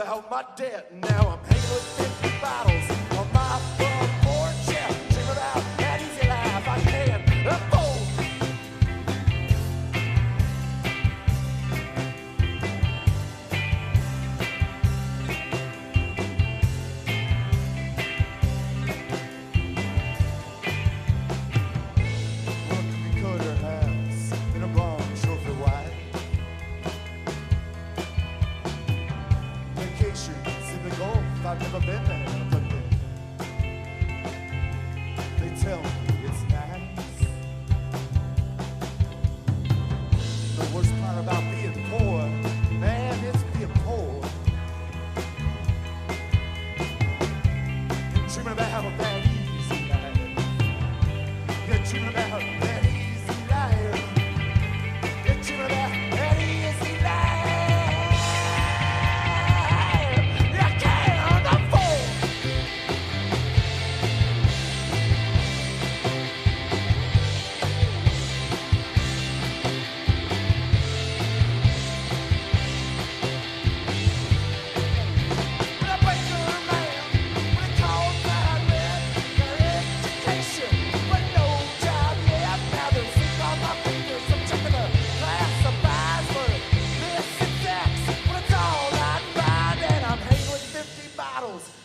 about my debt. Now I'm hanging with 50 bottles on my front porch. Yeah, dream about that easy life I can't afford. I've never been there, but they tell me it's nice. The worst part about being poor, man, it's being poor. You're dreaming about having a bad, easy life. You're dreaming about that easy life. You're dreaming about that easy life.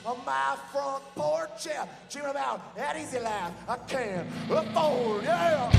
On my front porch, yeah, dream about that easy life I can't afford, yeah.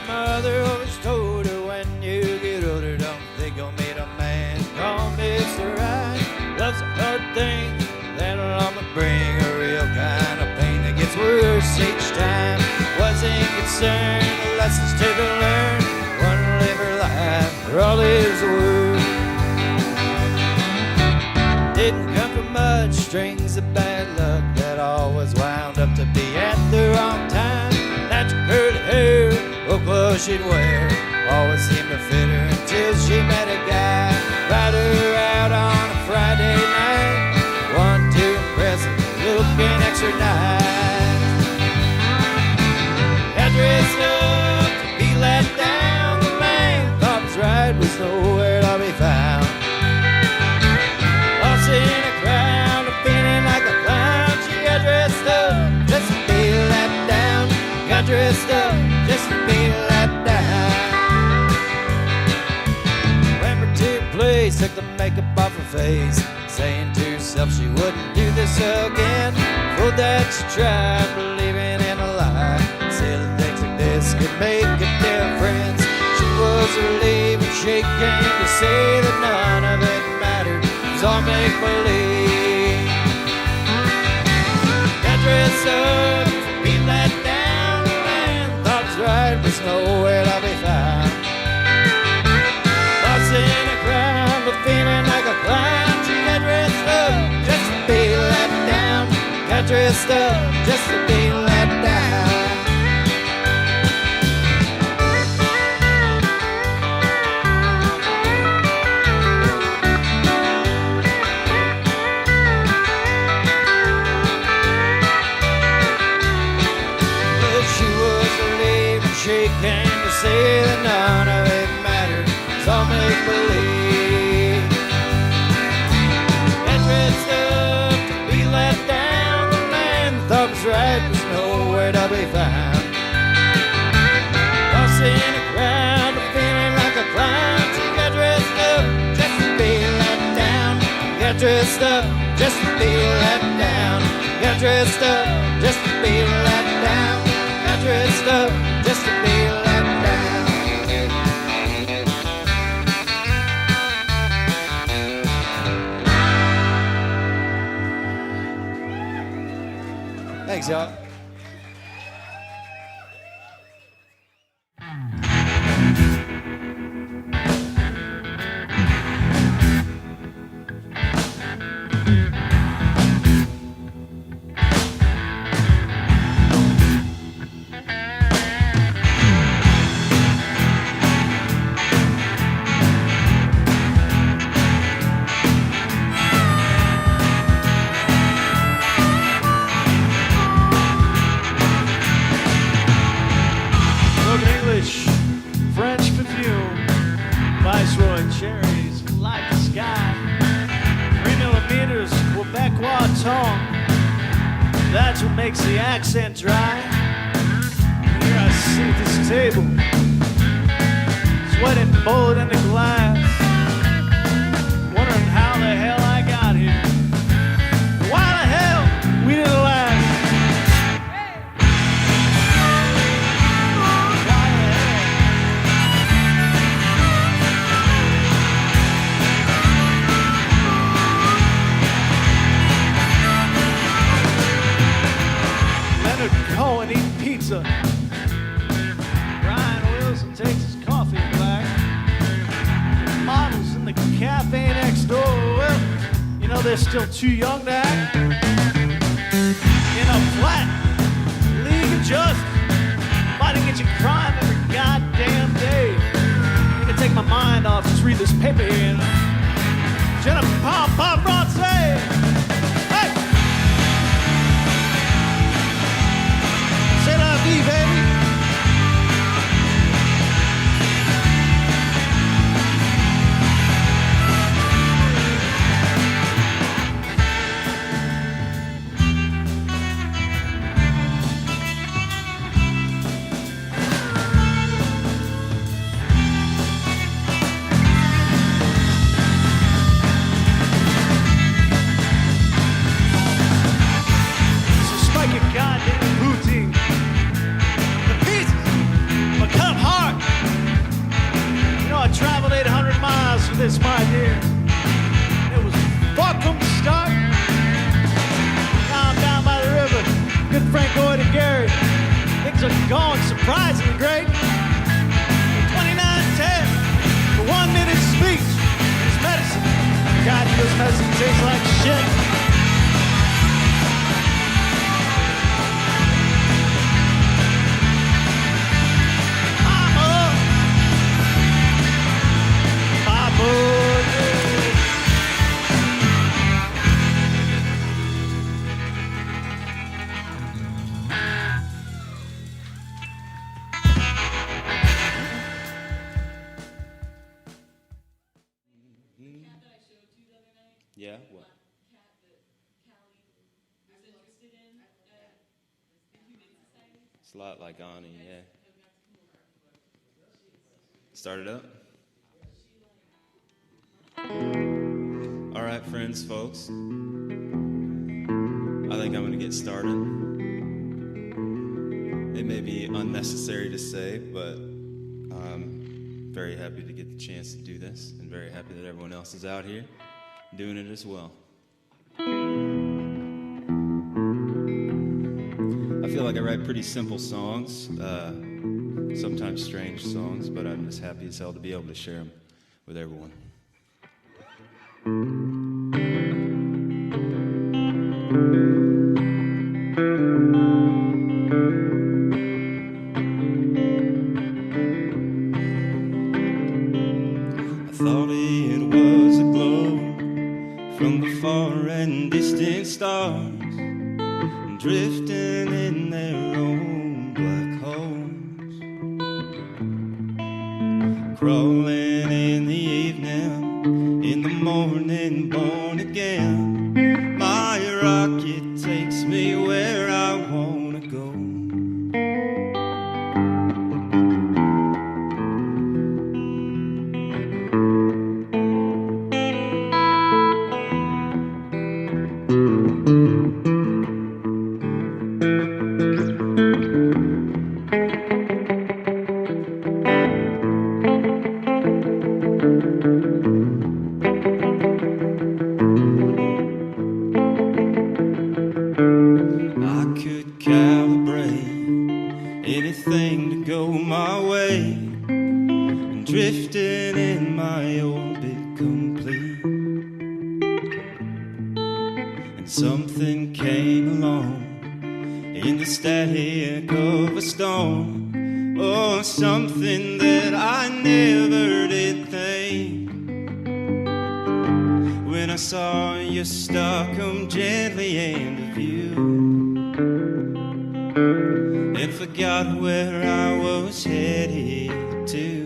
Mother always told her when you get older, don't think you'll meet a man called Mr. Right. Love's a hard thing that'll always bring a real kind of pain that gets worse each time. Wasn't concerned, the lessons to learn. One live her life for all his worth. Didn't come from much, strings of bad luck that always wound up to be at the wrong time. Natural curly hair, old clothes she'd wear always seemed to fit her until she met a guy. Ride her out on a Friday night, one to impress her, looking extra nice. Got dressed up to be let down, the man thought his ride was nowhere to be found. Lost in a crowd, feeling like a clown, she got dressed up just to be let down. Got dressed up just to be let down. Went to her place, took the makeup off her face, saying to herself she wouldn't do this again. For that she tried believing in a lie, silly things like this could make a difference. She was relieved when she came to say that none of it mattered, it was all make-believe. Got dressed up to be let down, right was nowhere to be found. Lost in a crowd, but feeling like a clown. She got dressed up just to be let down. Got dressed up just to be let down. She came to say that none of it mattered, it's all make-believe. Got dressed up to be let down, the man thought was right was nowhere to be found. Lost in a crowd, but feeling like a clown. She got dressed up just to be let down. Got dressed up just to be let down. Got dressed up just to be let down. Got dressed up just to be let down. Thanks, y'all. That's what makes the accent dry. Here I sit at this table, sweating bullet in the glass, wondering how the hell I got here. Why the hell we didn't last? Why the hell? Leonard Cohen eating pizza. Brian Wilson takes his coffee back. Models in the cafe next door. Well, you know they're still too young to act. In a flat league of justice, fighting against your crime every goddamn day. You can take my mind off, just read this paper here. Jennifer Pop Rod say, hey! C'est la vie, baby! This, my dear, it was far from the start. Now I'm down by the river, good Frank Lloyd and Gary. Things are going surprisingly great. 29:10, the 1 minute speech is medicine. God, this medicine tastes like shit. Yeah, what? It's a lot like Ani, yeah. Start it up. All right, friends, folks. I think I'm going to get started. It may be unnecessary to say, but I'm very happy to get the chance to do this, and very happy that everyone else is out here doing it as well. I feel like I write pretty simple songs, sometimes strange songs, but I'm just happy as hell to be able to share them with everyone. I thought it was a glow from the far and distant stars, drifting in their own black holes, crawling in the evening, in the morning born again. My rocket takes me where I wanna go. Anything to go my way, and drifting in my orbit complete. And something came along in the static of a storm. Oh, something that I never did think. When I saw your star come gently into view, and forgot where I was headed to.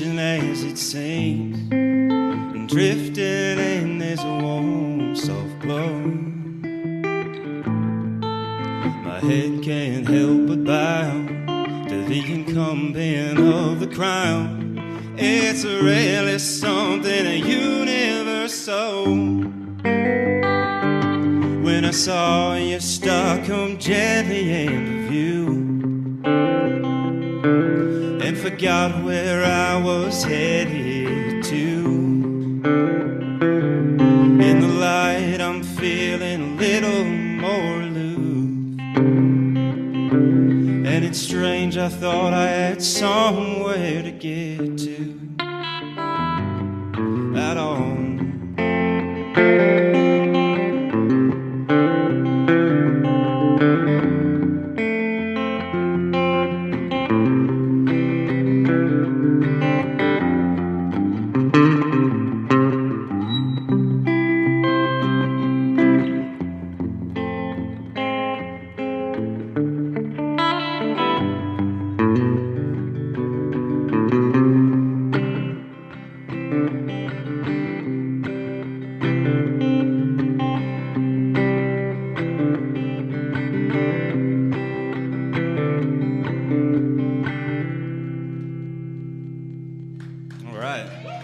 ocean as it seems, and drifting in this warm, soft glow. My head can't help but bow to the incumbent of the crown. It's really something universal. When I saw your star come gently into view, and forgot where I was headed to. In the light I'm feeling a little more aloof, and it's strange, I thought I had somewhere to get to at all.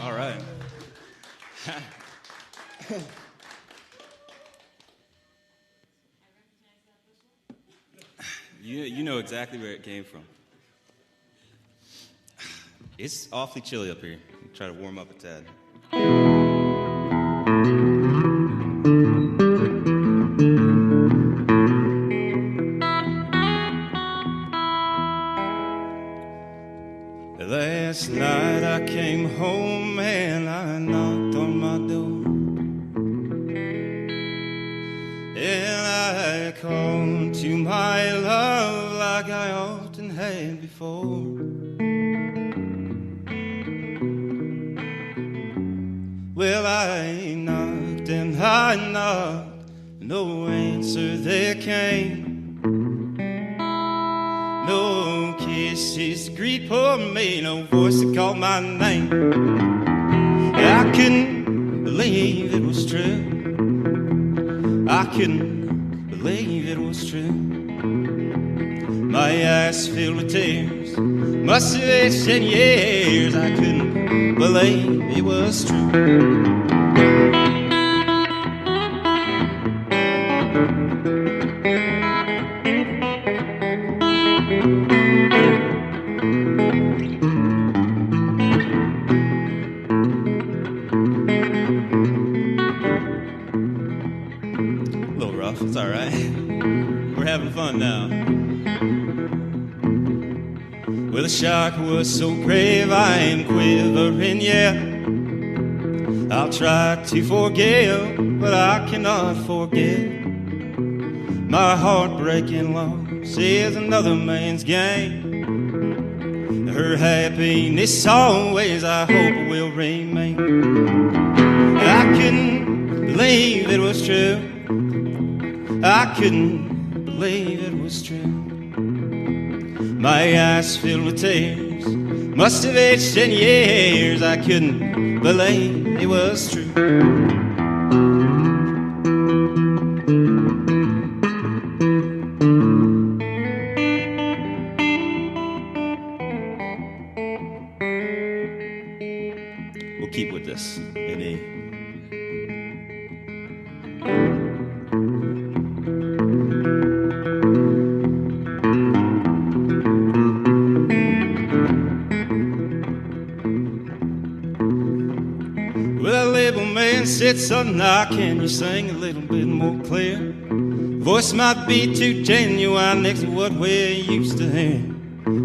All right. You know exactly where it came from. It's awfully chilly up here. Try to warm up a tad. Last night I came home and I knocked on my door, and I called to my love like I often had before. Well, I knocked and I knocked, no answer there came. No kisses greet poor me, no voice that called my name. I couldn't believe it was true. I couldn't believe it was true. My eyes filled with tears, must have been 10 years. I couldn't believe it was true. It's all right. We're having fun now. Well, the shock was so grave, I am quivering yet. I'll try to forgive, but I cannot forget. My heartbreaking loss is another man's game. Her happiness always, I hope, will remain. I couldn't believe it was true. I couldn't believe it was true. My eyes filled with tears, must have aged 10 years. I couldn't believe it was true. We'll keep with this in E. Said, son, now can you sing a little bit more clear? Voice might be too genuine next to what we're used to hearing.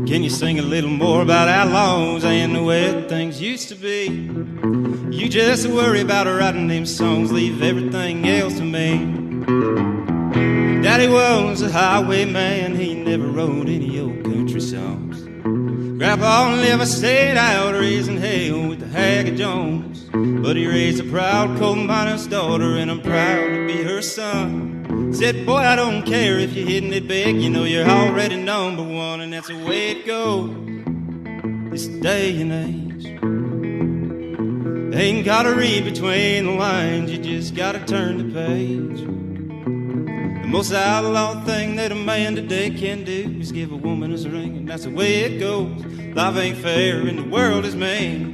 Can you sing a little more about outlaws and the way things used to be? You just worry about writing them songs, leave everything else to me. Daddy was a highwayman, he never wrote any old country songs. Grandpa never stayed out raising hell with the Haggard Jones. But he raised a proud coal miner's daughter, and I'm proud to be her son. Said, boy, I don't care if you're hitting it big, you know you're already number one, and that's the way it goes this day and age. age. Ain't gotta read between the lines, you just gotta turn the page. The most outlaw thing that a man today can do is give a woman his ring, and that's the way it goes. Life ain't fair and the world is mean.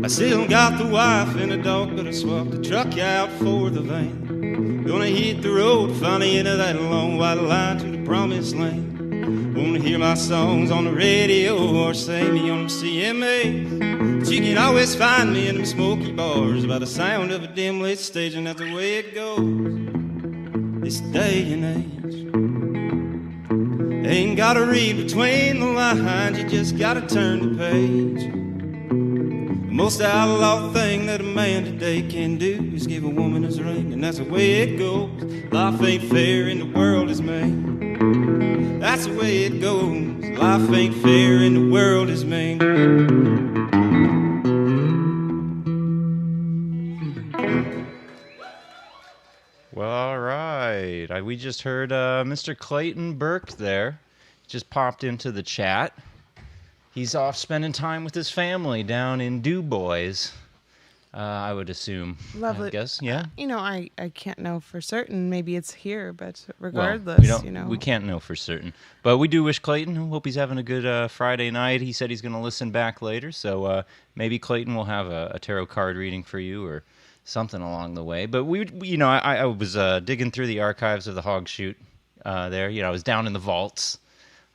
I still got the wife and a dog, but I swapped the truck out for the van. Gonna hit the road, find the end of that long white line to the promised land. Wanna hear my songs on the radio or say me on them CMAs. But you can always find me in them smoky bars by the sound of a dim lit stage, and that's the way it goes this day and age. Ain't gotta read between the lines, you just gotta turn the page. The most outlaw thing that a man today can do is give a woman his ring, and that's the way it goes. Life ain't fair and the world is mean. That's the way it goes. Life ain't fair and the world is mean. Well, all right. We just heard Mr. Clayton Burke there. Just popped into the chat. He's off spending time with his family down in Du Bois, I would assume. Lovely. I guess, yeah. I can't know for certain. Maybe it's here, but regardless, well, we can't know for certain. But we do wish Clayton. Hope he's having a good Friday night. He said he's going to listen back later, so maybe Clayton will have a tarot card reading for you or something along the way. But I was digging through the archives of the Hog Chute there. I was down in the vaults.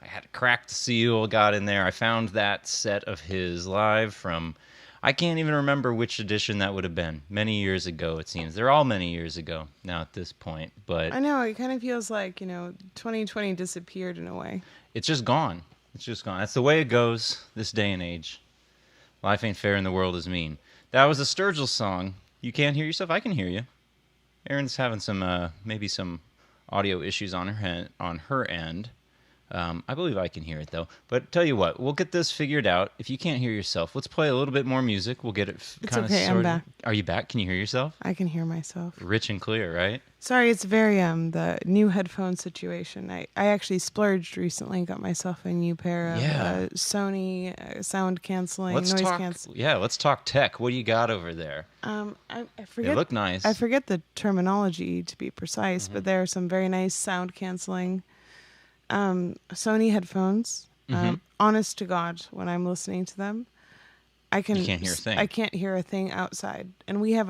I had to crack the seal, got in there. I found that set of his live from, I can't even remember which edition that would have been. Many years ago, it seems. They're all many years ago now at this point. But I know, it kind of feels like, 2020 disappeared in a way. It's just gone. It's just gone. That's the way it goes this day and age. Life ain't fair and the world is mean. That was a Sturgill song. You can't hear yourself? I can hear you. Erin's having maybe some audio issues on her end. I believe I can hear it, though. But tell you what, we'll get this figured out. If you can't hear yourself, let's play a little bit more music. We'll get it kind of okay, sorted. I'm back. Are you back? Can you hear yourself? I can hear myself. Rich and clear, right? Sorry, it's very, the new headphone situation. I actually splurged recently and got myself a new pair of Sony sound canceling, noise canceling. Yeah, let's talk tech. What do you got over there? I forget. They look nice. I forget the terminology, to be precise, but there are some very nice sound canceling Sony headphones. Honest to God, when I'm listening to them, you can't hear a thing. I can't hear a thing outside. And we have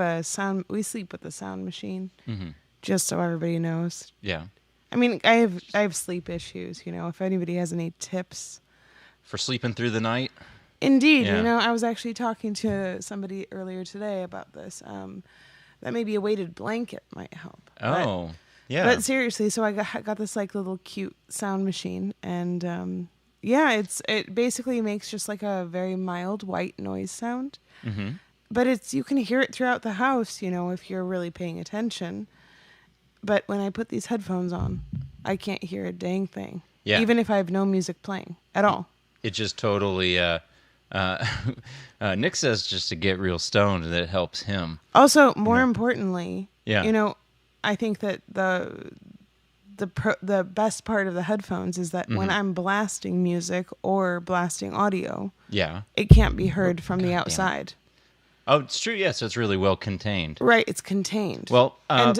we sleep with a sound machine, just so everybody knows. Yeah. I mean, I have sleep issues, if anybody has any tips. For sleeping through the night? Indeed. Yeah. I was actually talking to somebody earlier today about this. That maybe a weighted blanket might help. Oh, yeah. But seriously, so I got this little cute sound machine, and it basically makes just like a very mild white noise sound. Mm-hmm. But you can hear it throughout the house, if you're really paying attention. But when I put these headphones on, I can't hear a dang thing. Yeah. Even if I have no music playing at all. It just totally. Nick says just to get real stoned, that it helps him. Also, more importantly, I think that the best part of the headphones is that when I'm blasting music or blasting audio, it can't be heard from the outside. Oh, it's true. Yeah, so it's really well contained. Right, it's contained. Well, and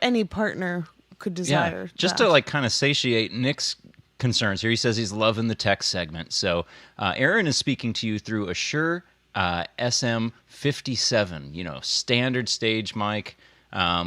any partner could desire. Just to kind of satiate Nick's concerns here, he says he's loving the tech segment. So, Aaron is speaking to you through a Shure SM57. Standard stage mic.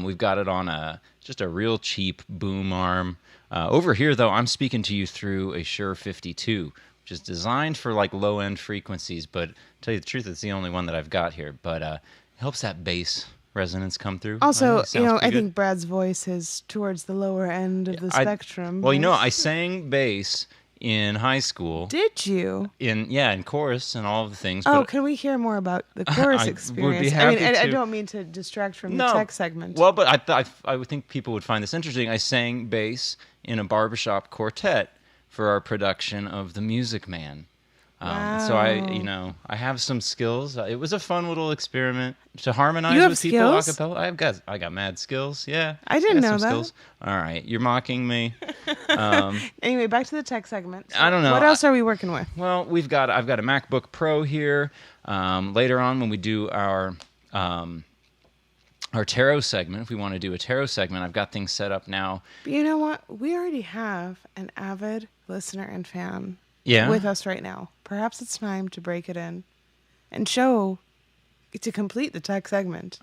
We've got it on just a real cheap boom arm. Over here, though, I'm speaking to you through a Shure 52, which is designed for low-end frequencies. But to tell you the truth, it's the only one that I've got here. But it helps that bass resonance come through. Also, I think Brad's voice is towards the lower end of the spectrum. Well, I sang bass in high school. Did you? In chorus and all of the things. Oh, but can we hear more about the chorus I would experience? be happy I to. don't mean to distract from the tech segment. Well, but I would think people would find this interesting. I sang bass in a barbershop quartet for our production of The Music Man. So I have some skills. It was a fun little experiment to harmonize You have with people a skills? cappella. I got mad skills. Yeah, I didn't got know some that. Skills. All right, you're mocking me. Anyway, back to the tech segment. I don't know. What else are we working with? Well, I've got a MacBook Pro here. Later on, when we do our tarot segment, if we want to do a tarot segment, I've got things set up now. But you know what? We already have an avid listener and fan Yeah. with us right now. Perhaps it's time to break it in and to complete the tech segment.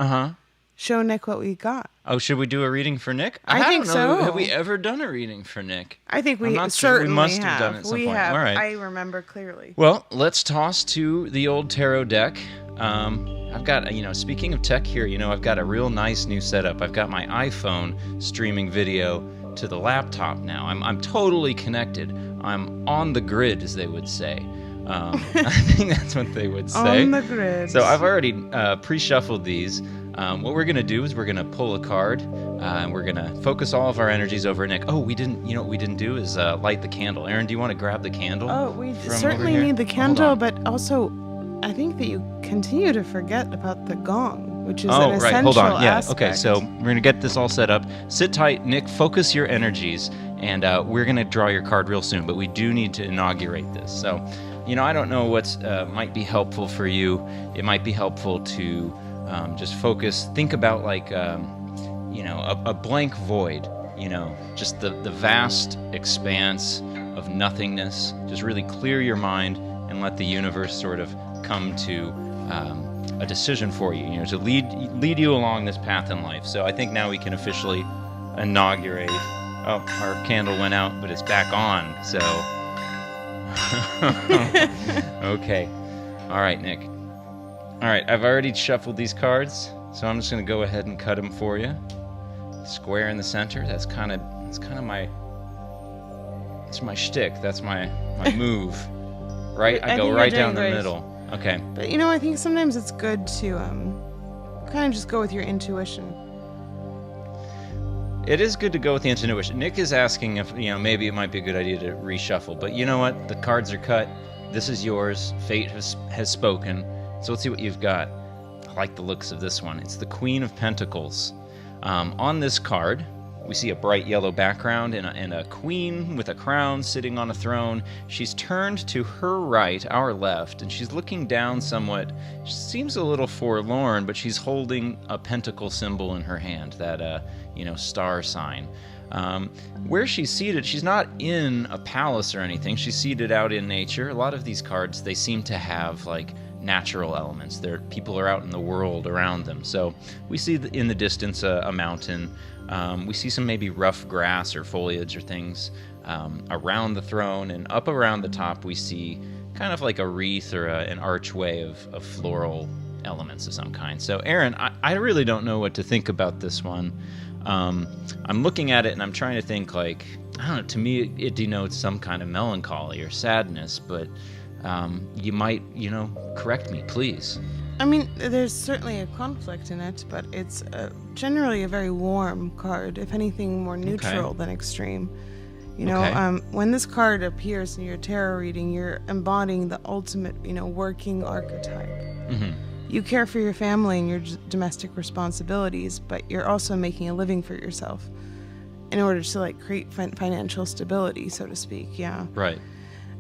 Show Nick what we got. Oh, should we do a reading for Nick? I think don't know. so. Have we ever done a reading for Nick? I think I'm we not sure. certainly We must have done it at some we point. have. All right. I remember clearly. Well, let's toss to the old tarot deck. I've got, speaking of tech here, I've got a real nice new setup. I've got my iPhone streaming video to the laptop now. I'm totally connected. I'm on the grid, as they would say. I think that's what they would say. On the grid. So I've already pre-shuffled these. What we're going to do is we're going to pull a card, and we're going to focus all of our energies over Nick. Oh, what we didn't do is light the candle. Aaron, do you want to grab the candle? Oh, we from certainly over here? need the Hold candle, on. but also I think that you continue to forget about the gong, which is an Oh, essential right. Hold on. Yeah. aspect. Okay. So we're going to get this all set up. Sit tight, Nick. Focus your energies, and we're going to draw your card real soon, but we do need to inaugurate this. So, I don't know what might be helpful for you. It might be helpful to just focus. Think about like, a blank void, just the vast expanse of nothingness. Just really clear your mind and let the universe sort of come to a decision for you, to lead you along this path in life. So I think now we can officially inaugurate. Oh, our candle went out, but it's back on. So, okay. All right, Nick. All right, I've already shuffled these cards, so I'm just gonna go ahead and cut them for you. Square in the center. That's kind of my. It's my shtick. That's my move. Right? I I go think right you're down the doing great. middle. Okay. But I think sometimes it's good to kind of just go with your intuition. It is good to go with the intuition. Nick is asking if, maybe it might be a good idea to reshuffle. But you know what? The cards are cut. This is yours. Fate has spoken. So let's see what you've got. I like the looks of this one. It's the Queen of Pentacles. On this card, we see a bright yellow background and a queen with a crown sitting on a throne. She's turned to her right, our left, and she's looking down somewhat. She seems a little forlorn, but she's holding a pentacle symbol in her hand, that, star sign. Where she's seated, she's not in a palace or anything. She's seated out in nature. A lot of these cards, they seem to have, natural elements. People are out in the world around them. So we see in the distance a mountain. We see some maybe rough grass or foliage or things around the throne, and up around the top we see kind of like a wreath or an archway of floral elements of some kind. So Aaron, I really don't know what to think about this one. I'm looking at it and I'm trying to think I don't know, to me it denotes some kind of melancholy or sadness, but you might, correct me, please. I mean, there's certainly a conflict in it, but it's generally a very warm card, if anything more neutral than extreme. When this card appears in your tarot reading, you're embodying the ultimate, working archetype. Mm-hmm. You care for your family and your domestic responsibilities, but you're also making a living for yourself in order to create financial stability, so to speak. Yeah. Right.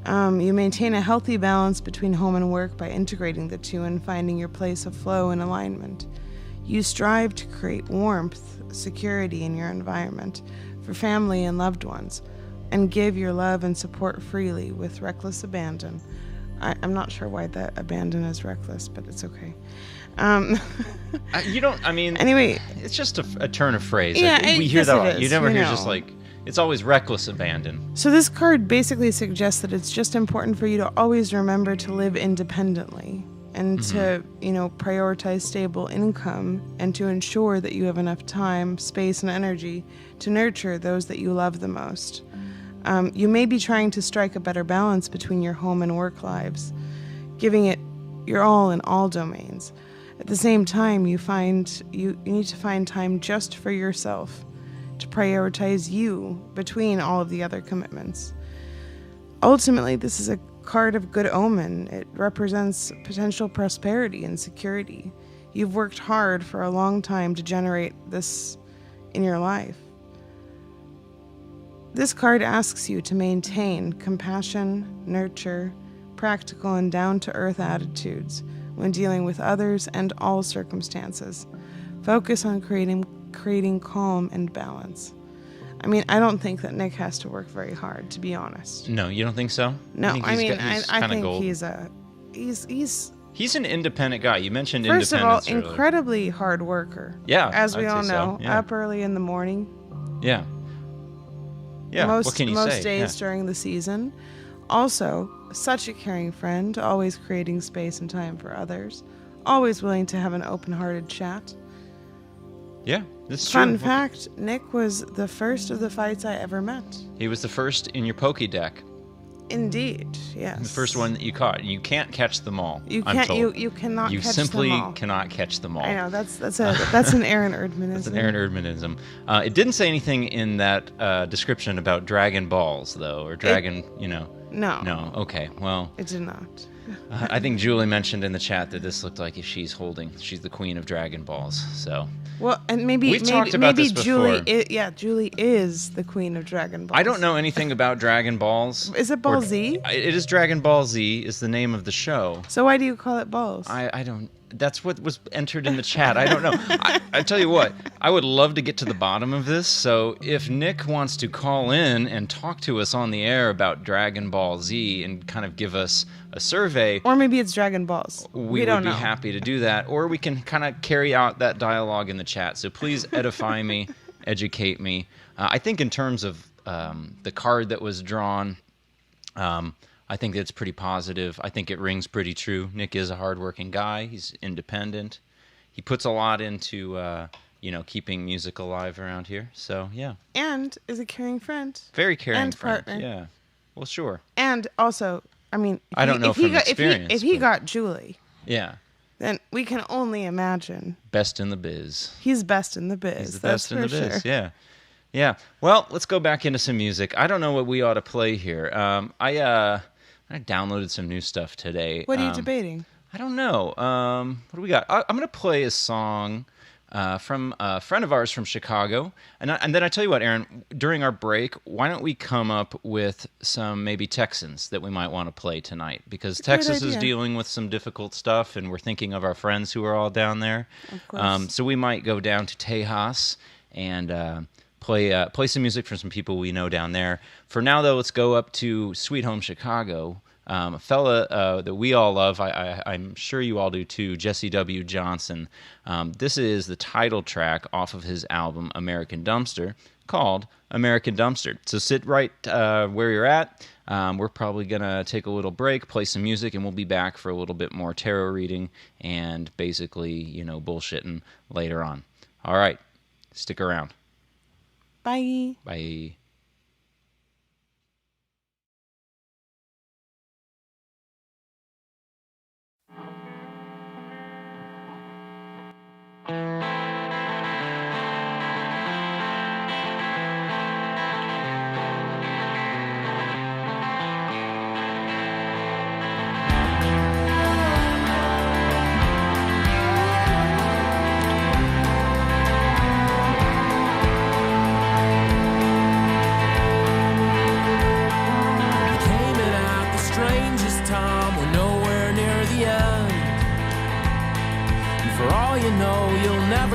You maintain a healthy balance between home and work by integrating the two and finding your place of flow and alignment. You strive to create warmth, security in your environment for family and loved ones, and give your love and support freely with reckless abandon. I'm not sure why that abandon is reckless, but it's okay. Anyway, it's just a turn of phrase. Yeah, we hear yes, that a it lot. You is, never you hear know. just it's always reckless abandon. So this card basically suggests that it's just important for you to always remember to live independently and to, prioritize stable income and to ensure that you have enough time, space, and energy to nurture those that you love the most. You may be trying to strike a better balance between your home and work lives, giving it your all in all domains. At the same time, you need to find time just for yourself, to prioritize you between all of the other commitments. Ultimately, this is a card of good omen. It represents potential prosperity and security. You've worked hard for a long time to generate this in your life. This card asks you to maintain compassion, nurture, practical and down-to-earth attitudes when dealing with others and all circumstances. Focus on creating calm and balance. I mean, I don't think that Nick has to work very hard, to be honest. No, you don't think so? No, I think gold. he's an independent guy. You mentioned first of all, independence earlier. incredibly hard worker. Yeah, as we I'd all say know, so, yeah. up early in the morning. Yeah. Yeah. What can you say? Most days during the season. Also, such a caring friend, always creating space and time for others, always willing to have an open-hearted chat. Yeah, that's true. Fun fact, Nick was the first of the fights I ever met. He was the first in your Pokédex. Indeed, yes. The first one that you caught. You can't catch them all. You I'm can't. told. You cannot. You catch simply them all. cannot catch them all. I know that's an Aaron Erdmanism. That's an Aaron Erdmanism. It didn't say anything in that description about Dragon Balls, though, or Dragon. No. No. Okay. Well, it did not. I think Julie mentioned in the chat that this looked like if she's the queen of Dragon Balls. So. Well, and maybe Julie. Julie is the queen of Dragon Balls. I don't know anything about Dragon Balls. Is it Ball Z? It is Dragon Ball Z. Is the name of the show. So why do you call it Balls? I don't. That's what was entered in the chat. I don't know. I tell you what, I would love to get to the bottom of this. So if Nick wants to call in and talk to us on the air about Dragon Ball Z and kind of give us a survey. Or maybe it's Dragon Balls. We would be happy to do that. Or we can kind of carry out that dialogue in the chat. So please edify me, educate me. I think in terms of the card that was drawn, I think it's pretty positive. I think it rings pretty true. Nick is a hardworking guy. He's independent. He puts a lot into, keeping music alive around here. So, yeah. And is a caring friend. Very caring and friend. Partner. Yeah. Well, sure. And also, I mean, I don't know from experience. If he got Julie. Yeah. Then we can only imagine. Best in the biz. He's best in the biz. He's the best in the biz. Sure. Yeah. Yeah. Well, let's go back into some music. I don't know what we ought to play here. I downloaded some new stuff today. What are you debating? I don't know. What do we got? I'm going to play a song from a friend of ours from Chicago. And then I tell you what, Aaron, during our break, why don't we come up with some maybe Texans that we might want to play tonight? Because Texas is dealing with some difficult stuff, and we're thinking of our friends who are all down there. Of course. So we might go down to Tejas and play some music from some people we know down there. For now, though, let's go up to Sweet Home Chicago. A fella that we all love, I'm sure you all do too, Jesse W. Johnson. This is the title track off of his album American Dumpster, called American Dumpster. So sit right where you're at. We're probably going to take a little break, play some music, and we'll be back for a little bit more tarot reading and basically, bullshitting later on. All right, stick around. Bye. Bye.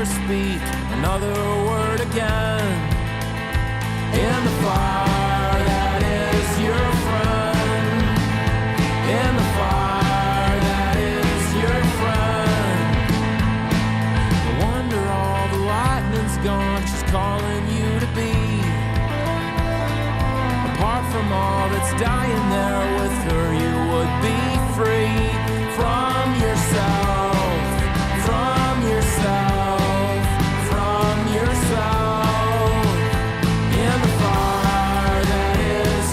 Speak another word again in the fire that is your friend, in the fire that is your friend. No wonder all the lightning's gone, she's calling you to be apart from all that's dying there. With her you would be free from yourself, from yourself. In the fire that is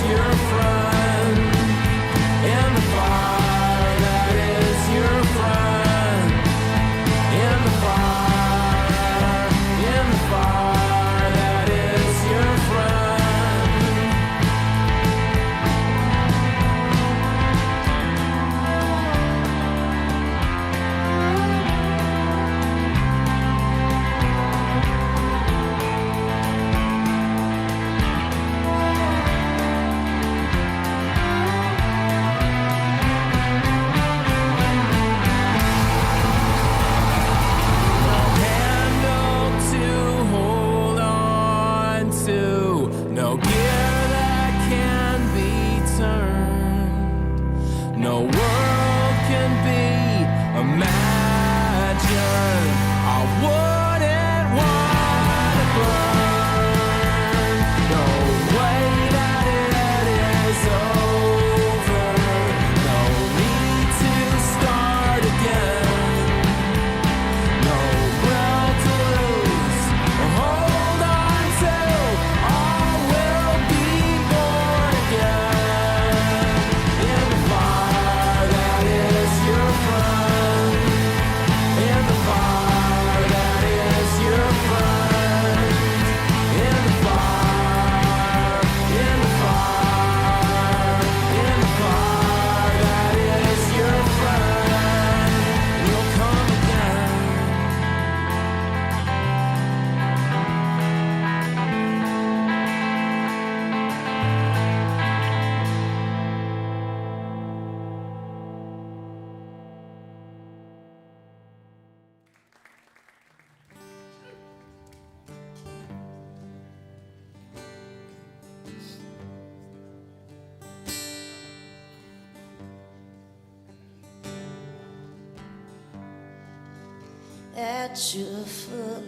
at your foot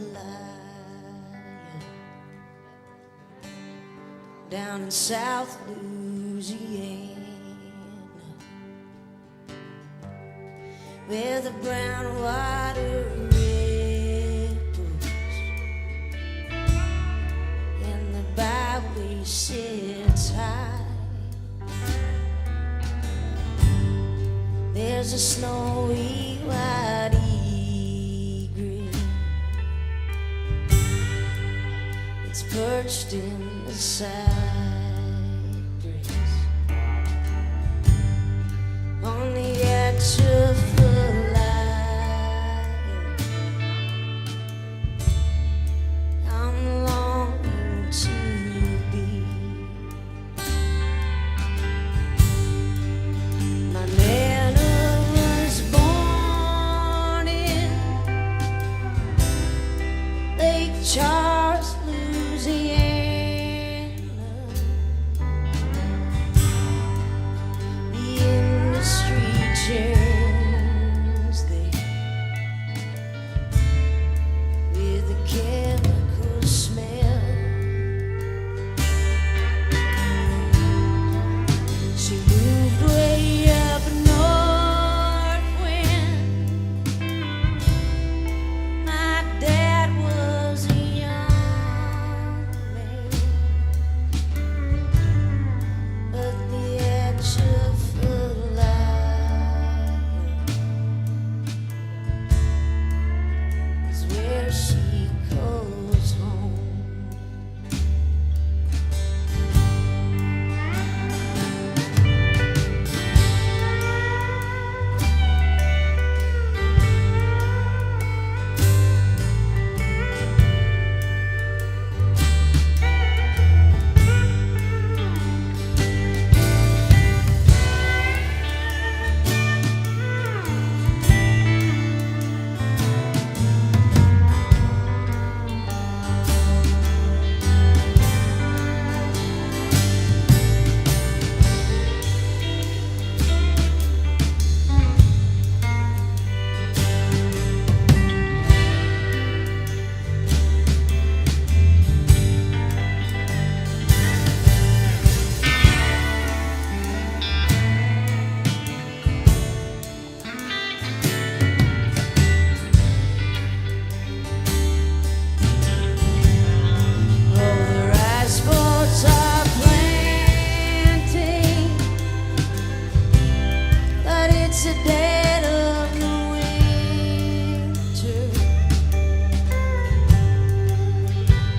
down in South Louisiana, where the brown water ripples and the byway sits high. There's a snowy white egret, it's perched in the cypress on the edge of the light. I'm longing to be my Nana was born in Lake Charles, Louisiana. The industry chairs there with a chemical smell. She moved way up north when my dad was a young man. But the edge of the light is where she calls home. Over rice boards are planting, but it's a dead of the winter.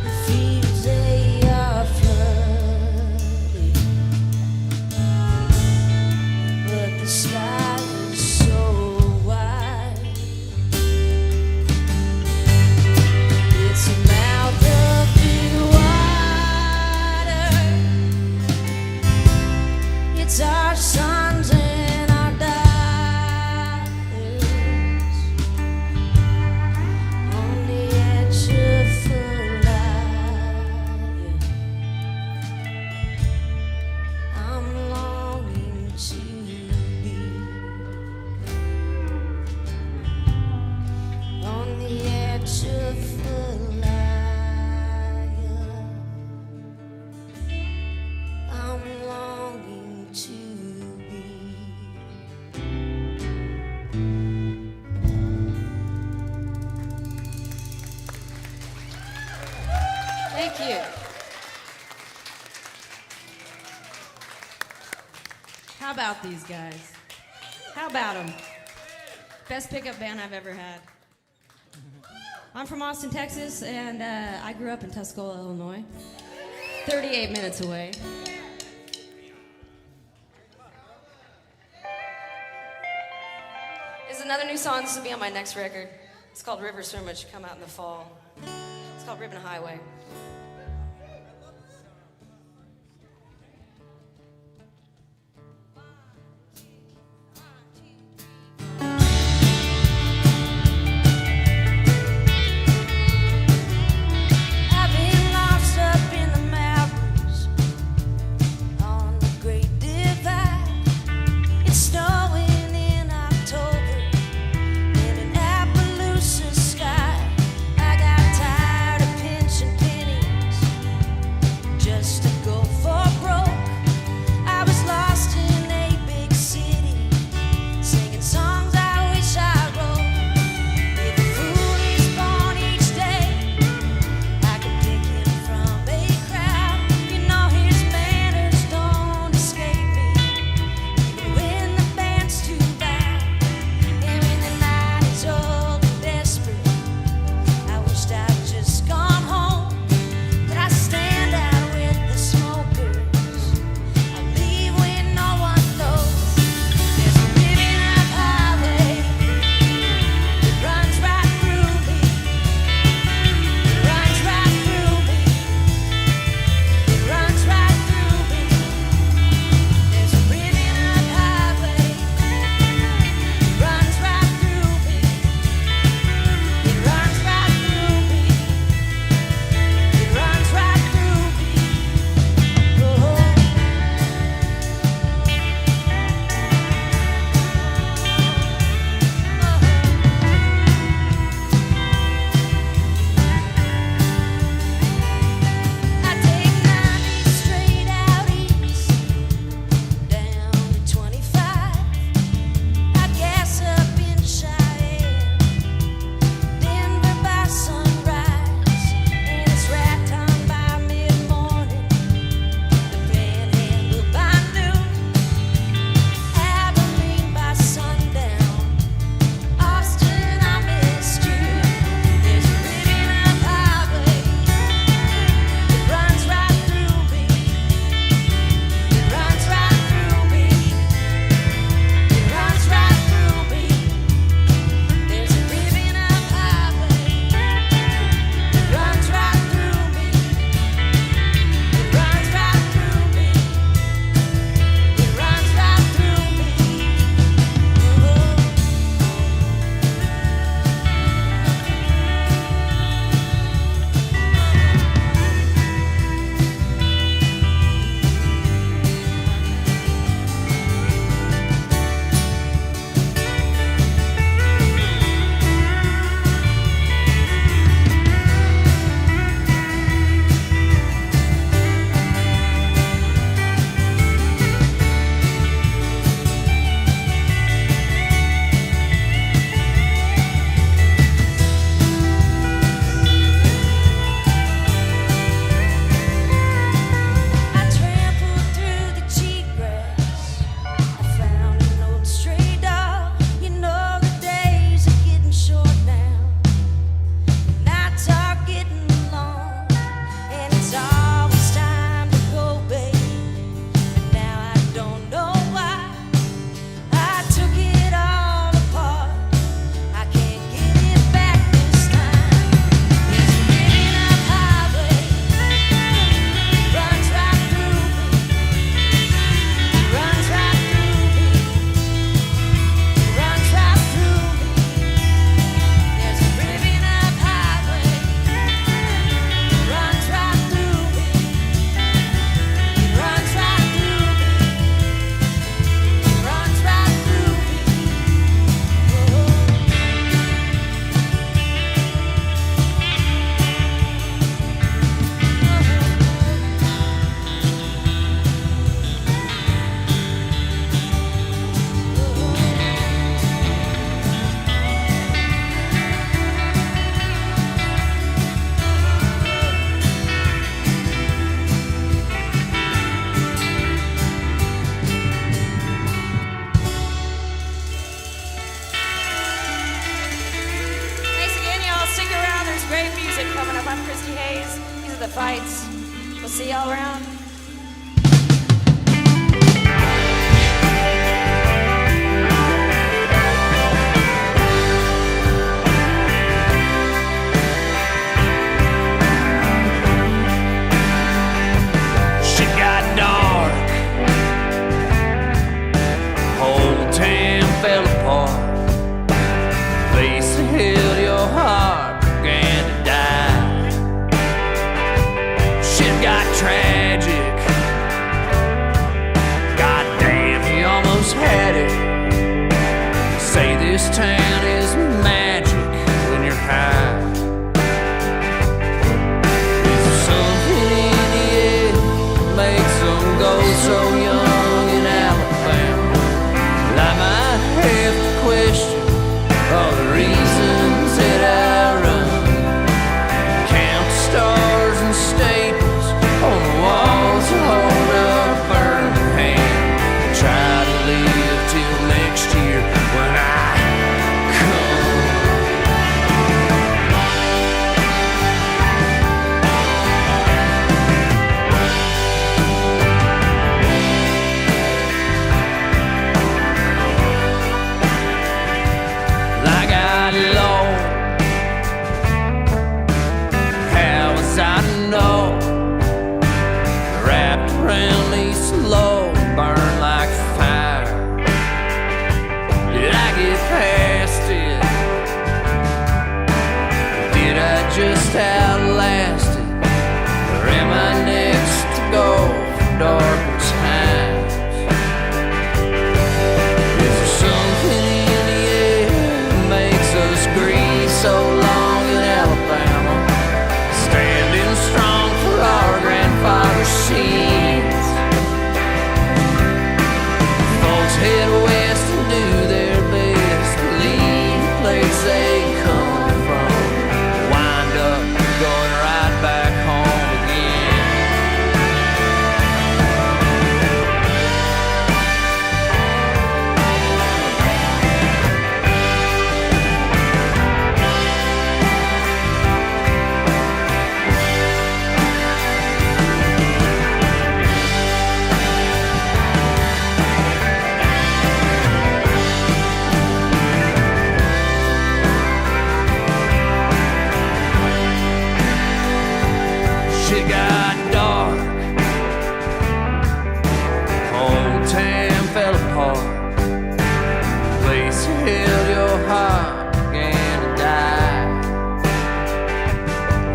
The fields they are flooded, but the sky is so wide. It's a mouth of big water. It's our sons and our daughters on the edge of the light. I'm longing to be on the edge of the light. I'm longing to be. Thank you. How about these guys? How about them? Best pickup band I've ever had. I'm from Austin, Texas, and I grew up in Tuscola, Illinois, 38 minutes away. This is another new song. This will be on my next record. It's called River Swim, which should come out in the fall. It's called Ribbon Highway. I've been lost up in the mountains on the Great Divide. It's snowing in October and an Appaloosa sky. I'm Christy Hayes. These are the fights. We'll see y'all around. Shit got dark. Whole town fell apart. Place that held your heart began to die. Shit got tragic. Goddamn, he almost had it. Say this town is magic when you're high. There's something in the air that makes them go so young in Alabama. And I might have to question all the reasons that I run. Count the stars and staples on the walls and hold up burning hand. Try to live till next year when I come. I got low. How was I to know? Wrapped around me slow, burn like fire. Did I get past it? Or did I just outlast it? Or am I next to go for darker times? Is there something in the air that makes us grieve so long in Alabama? Standing strong for our grandfather's sins. Folks head west and do their best to leave the place they come from. Wind up going right back home again. Shit got dark. Whole town fell apart. Place that held your heart began to die.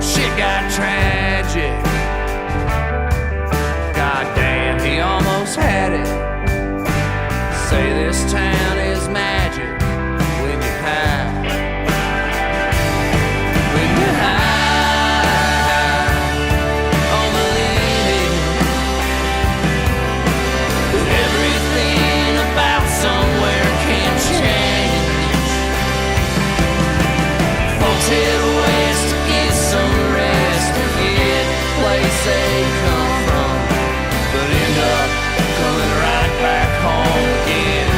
Shit got tragic. Goddamn, he almost had it. Say this town is magic when you're high. When you're high on the lead. Everything about somewhere can change. Folks head west to get some rest, forget the place they come from, but end up coming right back home again.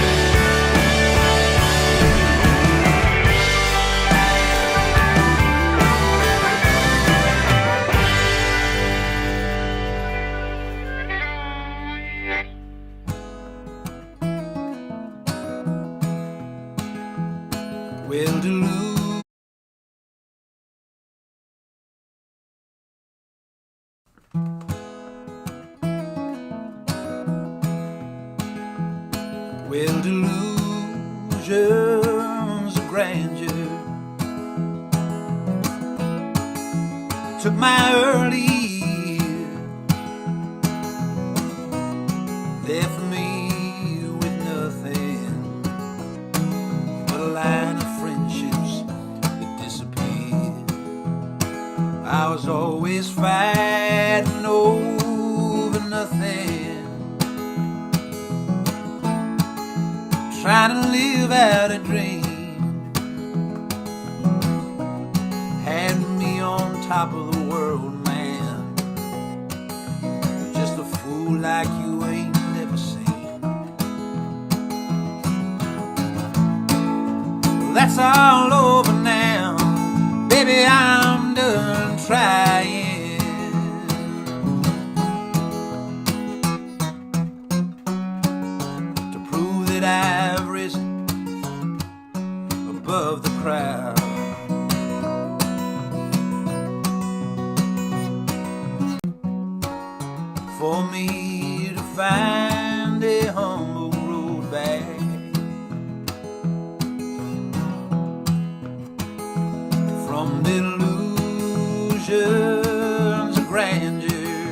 Well, Duluth. Well, delusions of grandeur took my early years, left me with nothing but a line of friendships that disappeared. I was always fighting over nothing, trying to live out a dream. Had me on top of the world, man, just a fool like you ain't never seen. Well, that's all over now, baby, I'm done trying. for me to find a humble road back from delusions of grandeur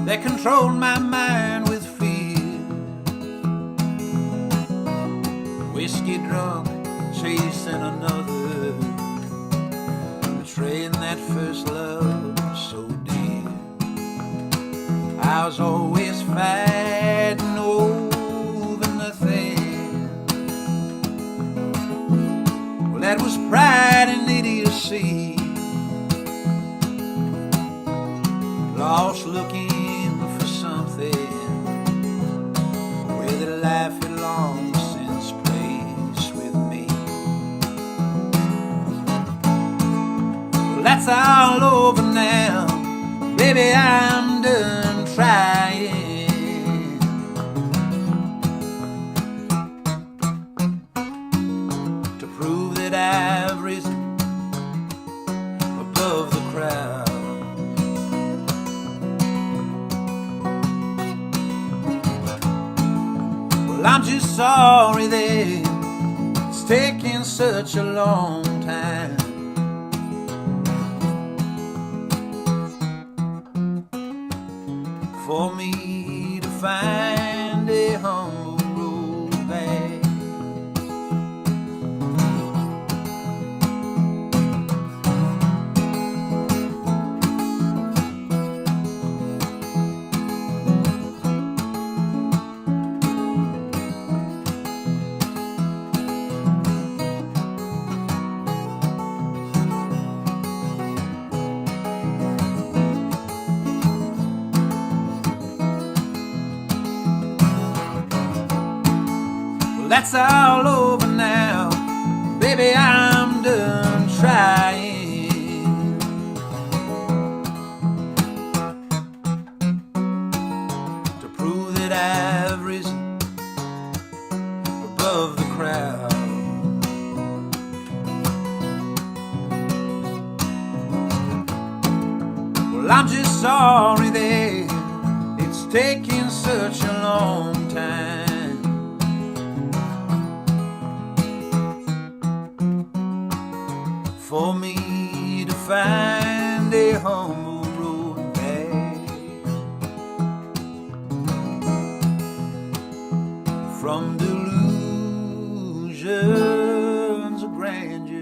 that controlled my mind with fear. Whiskey drunk, chasing another, betraying that first love so dear. I was always fighting over nothing. Well, that was pride and idiocy. Lost looking for something where the life had long since placed with me. Well, that's all over now, baby, I'm done trying to prove that I've risen above the crowd. Well, I'm just sorry that it's taking such a long time for me to find a humble road back. That's all over now, baby, I'm done trying to prove that I've risen above the crowd. Well, I'm just sorry that it's taking such a long time for me to find a humble road back from delusions of grandeur.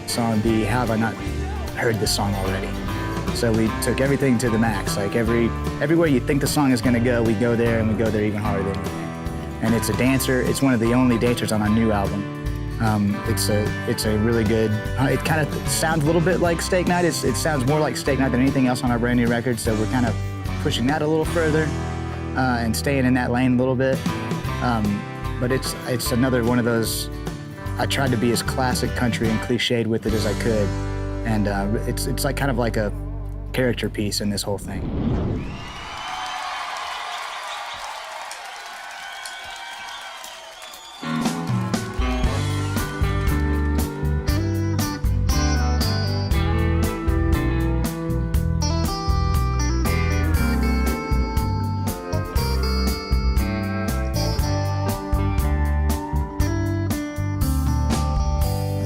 song, B, how have I not heard this song already? So we took everything to the max. Like everywhere you think the song is gonna go, we go there, and we go there even harder than anything. And it's a dancer. It's one of the only dancers on our new album. It's a really good. It kind of sounds a little bit like Steak Night. It sounds more like Steak Night than anything else on our brand new record. So we're kind of pushing that a little further and staying in that lane a little bit. But it's another one of those. I tried to be as classic country and cliched with it as I could, and it's like kind of like a character piece in this whole thing.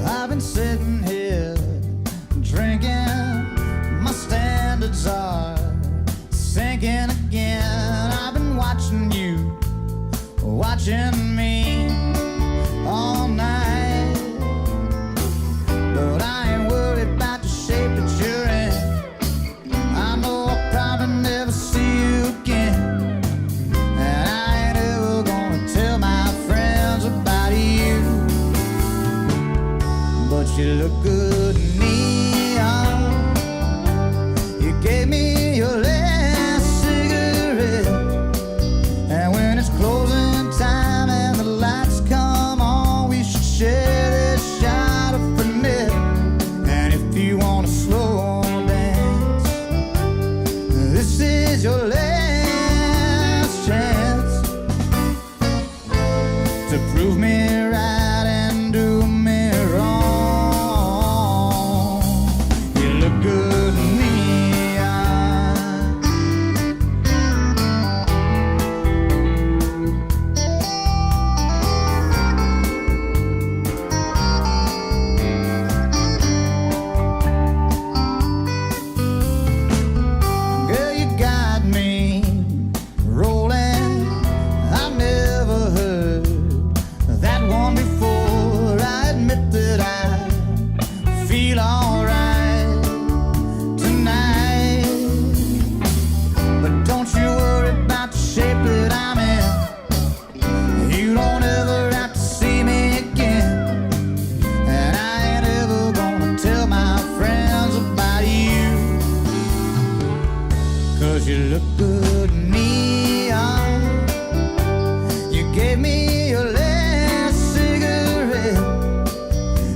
I've been sitting here drinking, my standards are sinking again. I've been watching you, watching me all night, but I ain't worried about the shape that you're in. I know I'll probably never see you again, and I ain't ever gonna tell my friends about you. But you look good in neon. You gave me your last cigarette, and when it's closing time and the lights come on, we should share this shot of Fernet. And if you want to slow dance, this is your last chance to prove me right and do me wrong. You look good in neon. Girl, you got me rolling. I've never heard that one before. I admit that I feel alright tonight, but don't you worry about the shape that I'm in. You don't ever have to see me again, and I ain't ever gonna tell my friends about you. 'Cause you look good in neon. You gave me your last cigarette,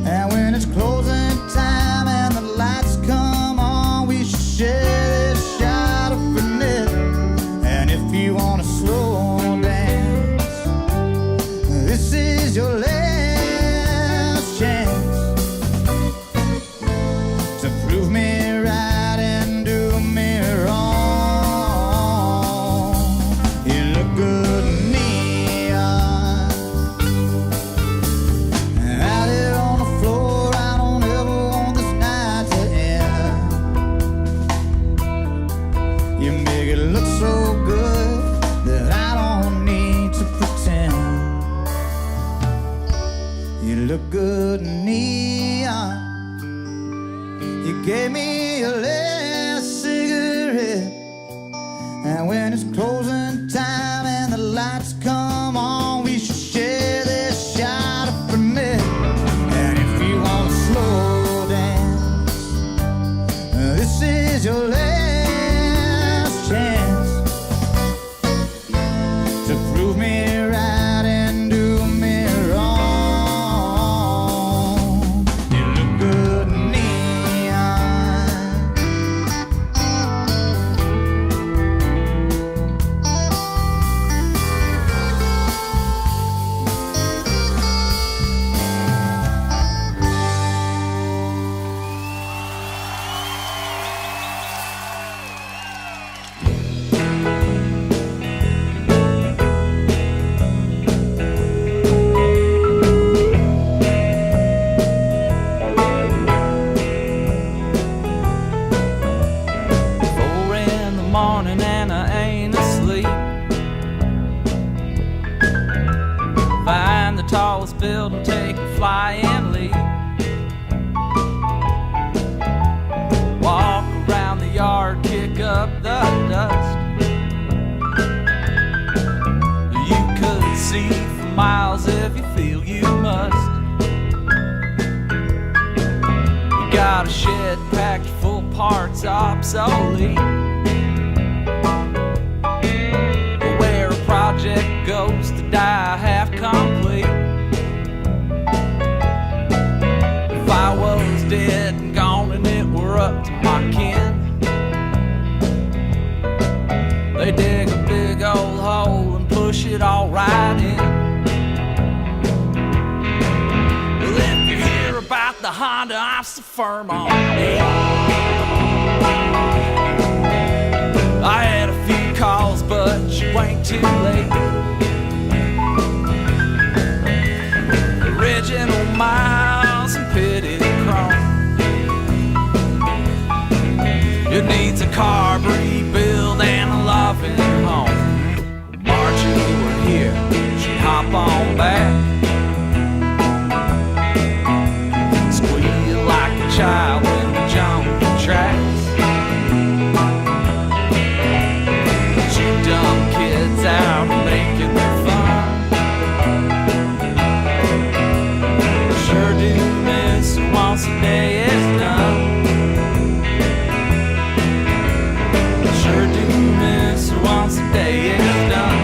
and when it's closing time and the lights come on, we should share this shot of Fernet. And if you want to slow dance, this is your last chance to prove me right and do me wrong. You look good in neon. Out here on the floor, I don't ever want this night to end. You make it look so good that I don't need to pretend. You look good in neon. You gave me your last cigarette, and when it's closing time and the lights come on, we should share this shot of Fernet. And if you want to slow dance, this is your last chance to prove me right and do me wrong. You look good in neon. Find the tallest building, take a flying leap. see for miles if you feel you must. You got a shed packed full of parts obsolete. Where a project goes to die half complete. If I was dead and gone and it were up to my kin, they dig a big old hole and push it all right in. Well, if you hear about the Honda, I'm so firm on it. I had a few calls, but you ain't too late. Original miles and pitted chrome. It needs a carb rebuild and a loving home. Margie were here, she'd hop on back. Squeal like a child when we jump the tracks. You dumb kids out making their fun. Sure do miss once a day is done. Sure do miss once a day is done.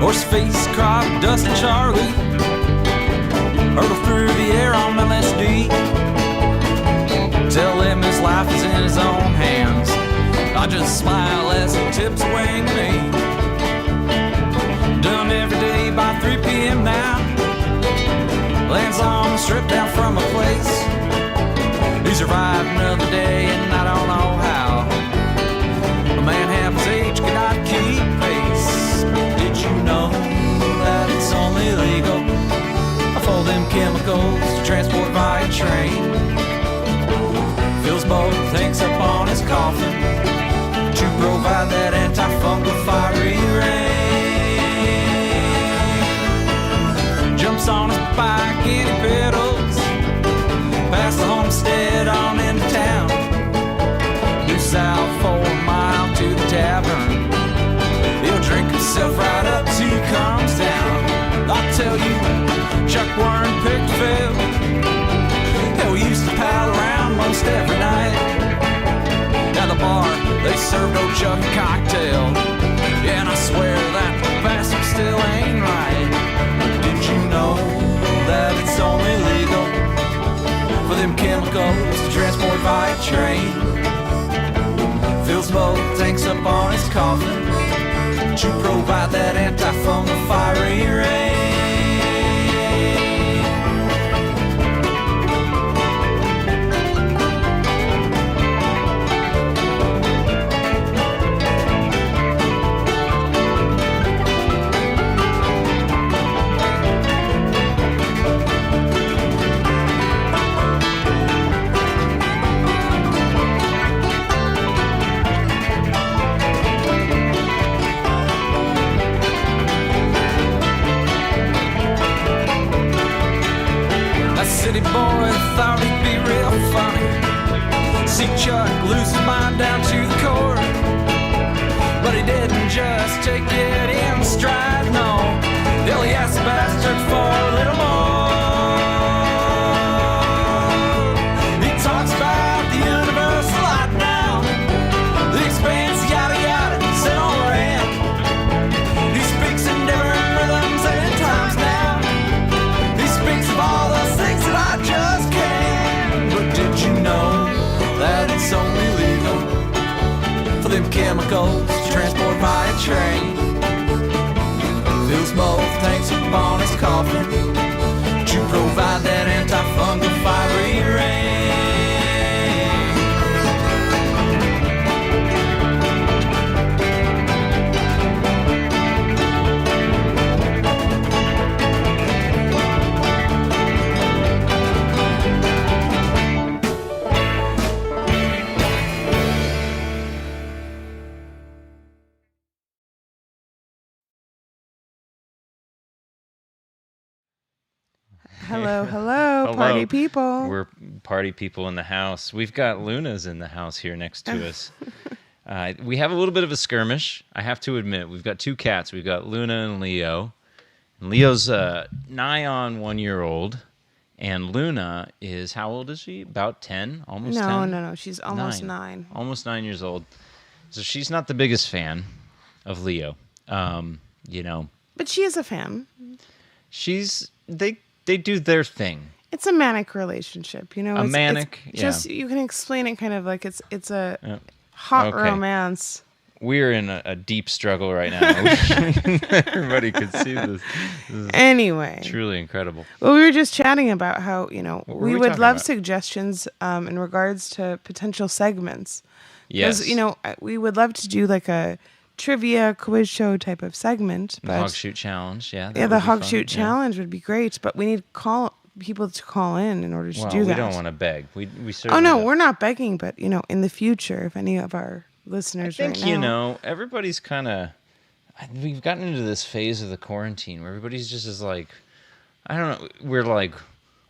Horseface, crop, Dust and Charlie hurtle through the air on LSD. Tell him his life is in his own hands. I just smile as he tips away to me. Done every day by 3 p.m. now. Lands on the strip down from a place. He survived another day and I don't know how. A man half his age cannot keep pace. Did you know that it's only legal for them chemicals to transport via train? Fills both tanks up on his south for a mile to the tavern. He'll drink himself right up till he comes down. I'll tell you, Chuck weren't picked Phil. Hell, we used to pal around most every night. At the bar, they served old Chuck a cocktail. Yeah, and I swear that bastard still ain't right. Did you know that it's only legal for them chemicals to transport by train? Fills both tanks up on his coffin to provide that antifungal fiery rain. City boy thought he'd be real funny. See Chuck lose his mind down to the core, but he didn't just take it in stride, no. Hell, he asked the bastard for a little more. He talks about the universe a lot now, the expanse, yada yada, set on ramp. He speaks in different rhythms and times now. He speaks of all those things that I just can't. But did you know that it's only legal for them chemicals to transport by a train? Fills both tanks upon his coffin to provide that antifungal fiery rain. Hello, hello, party people. We're party people in the house. We've got Luna's in the house here next to us. We have a little bit of a skirmish, I have to admit. We've got two cats. We've got Luna and Leo. And Leo's nigh on 1 year old. And Luna is, how old is she? About 10? Almost 10? No. She's almost 9. Almost 9 years old. So she's not the biggest fan of Leo. You know. But she is a fan. They do their thing. It's a manic relationship, you know. A manic, it's just you can explain it kind of like it's a hot romance. We're in a deep struggle right now. Everybody could see this. Anyway, truly incredible. Well, we were just chatting about how we would love about? Suggestions in regards to potential segments. Yes, because we would love to do like a trivia quiz show type of segment. The Hog Shoot Challenge, yeah. The Hog Shoot Challenge would be great, but we need people to call in order to do that. We don't want to beg. We certainly. Oh no, we're not begging, but in the future, if any of our listeners I think everybody's kind of. We've gotten into this phase of the quarantine where everybody's just is like, I don't know. We're like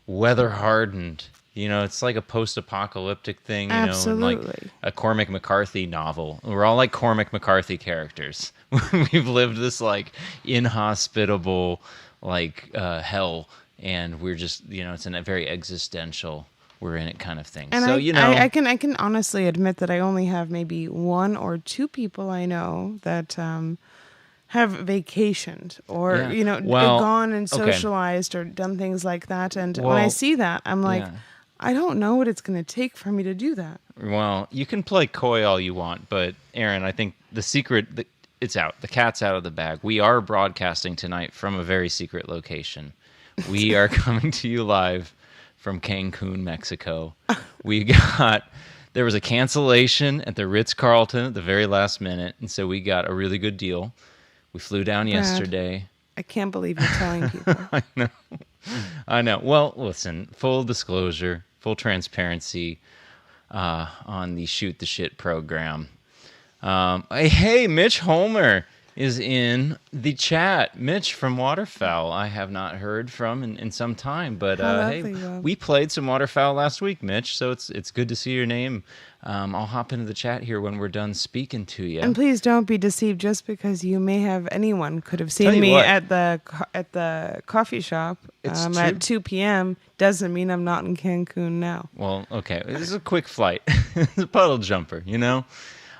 weather hardened. It's like a post-apocalyptic thing, Absolutely. And like a Cormac McCarthy novel. We're all like Cormac McCarthy characters. We've lived this like inhospitable like hell, and we're just it's a very existential, we're in it kind of thing. And so I can honestly admit that I only have maybe 1 or 2 people I know that have vacationed or gone and socialized or done things like that. And when I see that, I'm like. Yeah. I don't know what it's going to take for me to do that. Well, you can play coy all you want, but Aaron, I think the secret, it's out. The cat's out of the bag. We are broadcasting tonight from a very secret location. We are coming to you live from Cancun, Mexico. There was a cancellation at the Ritz-Carlton at the very last minute, and so we got a really good deal. We flew down yesterday. I can't believe you're telling people. I know. Well, listen, full disclosure, full transparency on the Chute the Shit program. Hey, Mitch Holmer is in the chat. Mitch from Waterfowl, I have not heard from in some time, but hey, lovely, Rob. we played some Waterfowl last week, Mitch, so it's good to see your name. I'll hop into the chat here when we're done speaking to you. And please don't be deceived just because you may have anyone could have Tell seen you me what. at the coffee shop It's true. at 2 p.m. doesn't mean I'm not in Cancun now. Well, okay, this is a quick flight. It's a puddle jumper, you know?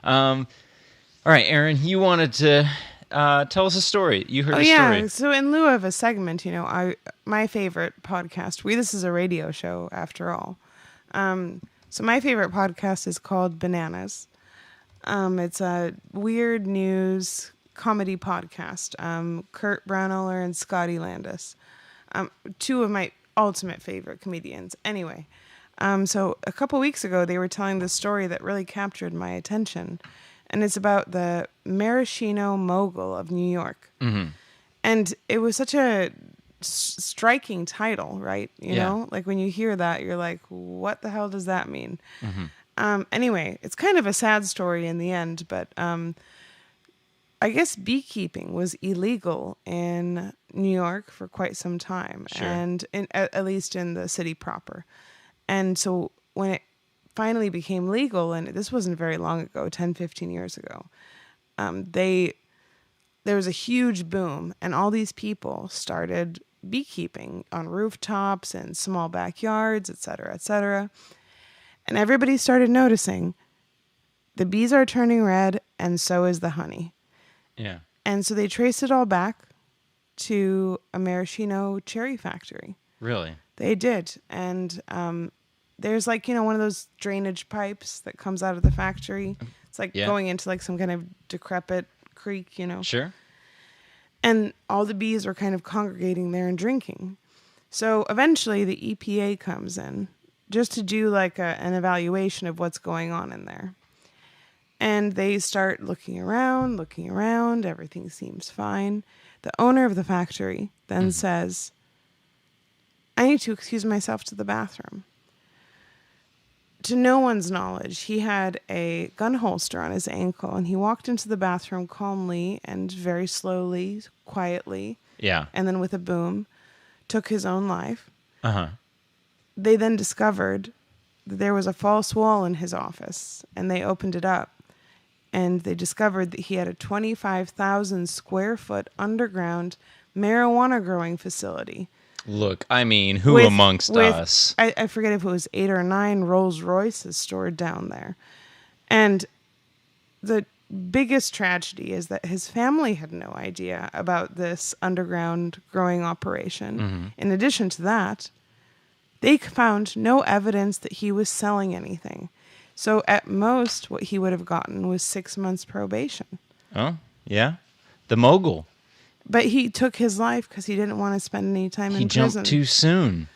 All right, Aaron, you wanted to tell us a story. You heard a story. So in lieu of a segment, my favorite podcast. This is a radio show after all. So my favorite podcast is called Bananas. It's a weird news comedy podcast. Kurt Braunohler and Scotty Landis, two of my ultimate favorite comedians. Anyway, so a couple weeks ago they were telling this story that really captured my attention. And it's about the maraschino mogul of New York. Mm-hmm. And it was such a striking title, right? You know? Like when you hear that, you're like, what the hell does that mean? Mm-hmm. Anyway, it's kind of a sad story in the end, but I guess beekeeping was illegal in New York for quite some time. Sure. And at least in the city proper. And so when it finally became legal, and this wasn't very long ago, 10, 15 years ago, there was a huge boom, and all these people started beekeeping on rooftops and small backyards, et cetera, et cetera. And everybody started noticing the bees are turning red, and so is the honey. Yeah. And so they traced it all back to a maraschino cherry factory. Really? They did. And there's like, one of those drainage pipes that comes out of the factory. It's like going into like some kind of decrepit creek, Sure. And all the bees were kind of congregating there and drinking. So eventually the EPA comes in just to do like an evaluation of what's going on in there. And they start looking around, everything seems fine. The owner of the factory then says, I need to excuse myself to the bathroom. To no one's knowledge, he had a gun holster on his ankle, and he walked into the bathroom calmly and very slowly, quietly, and then with a boom, took his own life. Uh-huh. They then discovered that there was a false wall in his office, and they opened it up, and they discovered that he had a 25,000 square foot underground marijuana growing facility. Look, I mean, who amongst us? I forget if it was 8 or 9 Rolls Royces stored down there. And the biggest tragedy is that his family had no idea about this underground growing operation. Mm-hmm. In addition to that, they found no evidence that he was selling anything. So at most, what he would have gotten was 6 months probation. Oh, yeah? The mogul. But he took his life because he didn't want to spend any time in prison. He jumped too soon.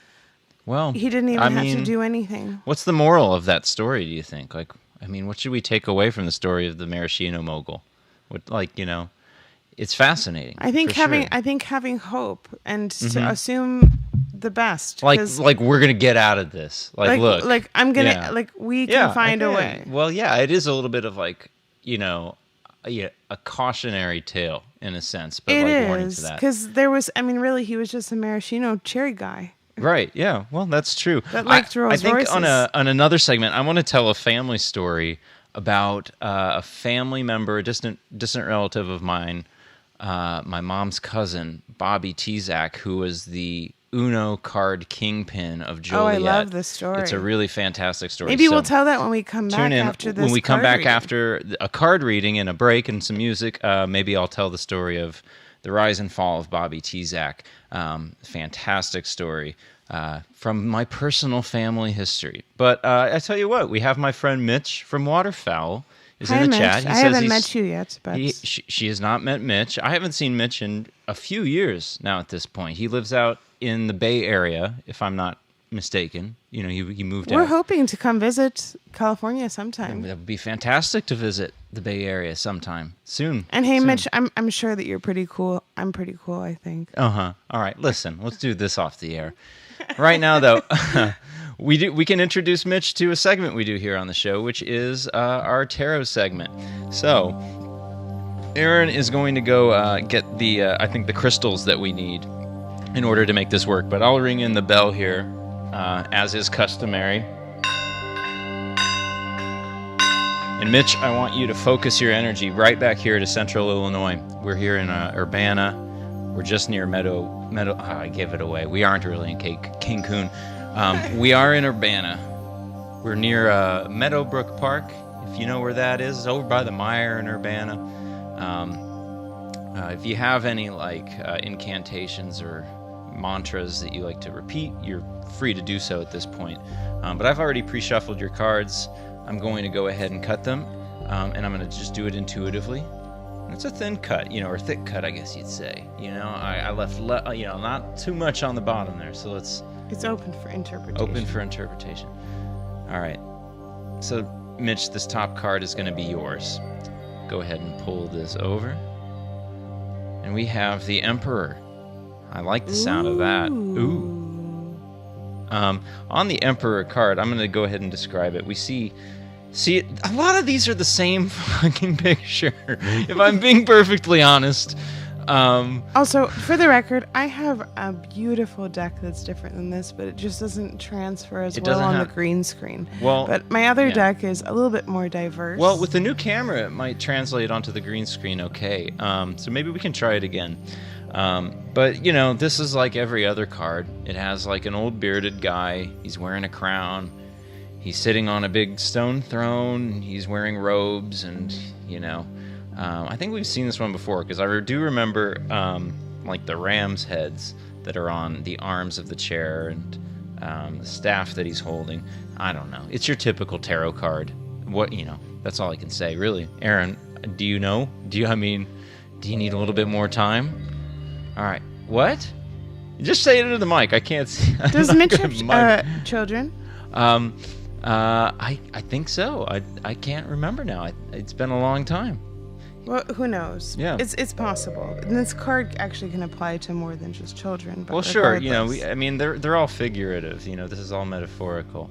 Well, he didn't even have to do anything. What's the moral of that story, do you think? Like, I mean, what should we take away from the story of the maraschino mogul? It's fascinating. I think having hope and to assume the best. Like we're gonna get out of this. Look, I'm gonna we can find a way. Well, yeah, it is a little bit of a cautionary tale in a sense, but it warning is, to that. Because really, he was just a maraschino cherry guy. Right. Yeah. Well, that's true. That liked Rolls Royces. I think on another segment, I want to tell a family story about a family member, a distant relative of mine, my mom's cousin, Bobby Tezak, who was the Uno card kingpin of Joliet. Oh, I love this story. It's a really fantastic story. Maybe we'll tell that when we come back after this. When we come back reading. after a card reading and a break and some music, maybe I'll tell the story of the rise and fall of Bobby Tezak. Fantastic story from my personal family history. But I tell you what, we have my friend Mitch from Waterfowl is in the Mitch. chat. I haven't met you yet, but she has not met Mitch. I haven't seen Mitch in a few years now at this point. He lives out in the Bay Area, if I'm not mistaken. He moved out. We're hoping to come visit California sometime. That would be fantastic to visit the Bay Area sometime soon. And hey, soon. Mitch, I'm sure that you're pretty cool. I'm pretty cool, I think. All right, listen, let's do this off the air. Right now, though, we can introduce Mitch to a segment we do here on the show, which is our tarot segment. So, Aaron is going to go get the, I think, the crystals that we need in order to make this work. But I'll ring in the bell here, as is customary. And Mitch, I want you to focus your energy right back here to Central Illinois. We're here in Urbana. We're just near Meadow. Oh, I gave it away. We aren't really in Cancun. We are in Urbana. We're near Meadowbrook Park, if you know where that is. It's over by the Mire in Urbana. If you have any incantations or mantras that you like to repeat, you're free to do so at this point. But I've already pre-shuffled your cards. I'm going to go ahead and cut them, and I'm going to just do it intuitively. It's a thin cut, or thick cut, I guess you'd say. I left, not too much on the bottom there, so let's... It's open for interpretation. Open for interpretation. All right. So, Mitch, this top card is going to be yours. Go ahead and pull this over. And we have the Emperor. I like the sound of that. Ooh. On the Emperor card, I'm going to go ahead and describe it. We see, a lot of these are the same fucking picture, if I'm being perfectly honest. Also, for the record, I have a beautiful deck that's different than this, but it just doesn't transfer as well on the green screen. Well, but my other deck is a little bit more diverse. Well, with the new camera, it might translate onto the green screen okay. So maybe we can try it again. But, this is like every other card. It has like an old bearded guy. He's wearing a crown. He's sitting on a big stone throne. He's wearing robes and, I think we've seen this one before because I do remember the ram's heads that are on the arms of the chair and the staff that he's holding. I don't know. It's your typical tarot card. That's all I can say, really. Aaron, do you know? Do you need a little bit more time? All right. What? Just say it into the mic. I can't see. Does Mitch have children? I think so. I can't remember now. It's been a long time. Well, who knows? Yeah. It's possible. And this card actually can apply to more than just children. But well, sure. They're all figurative. This is all metaphorical.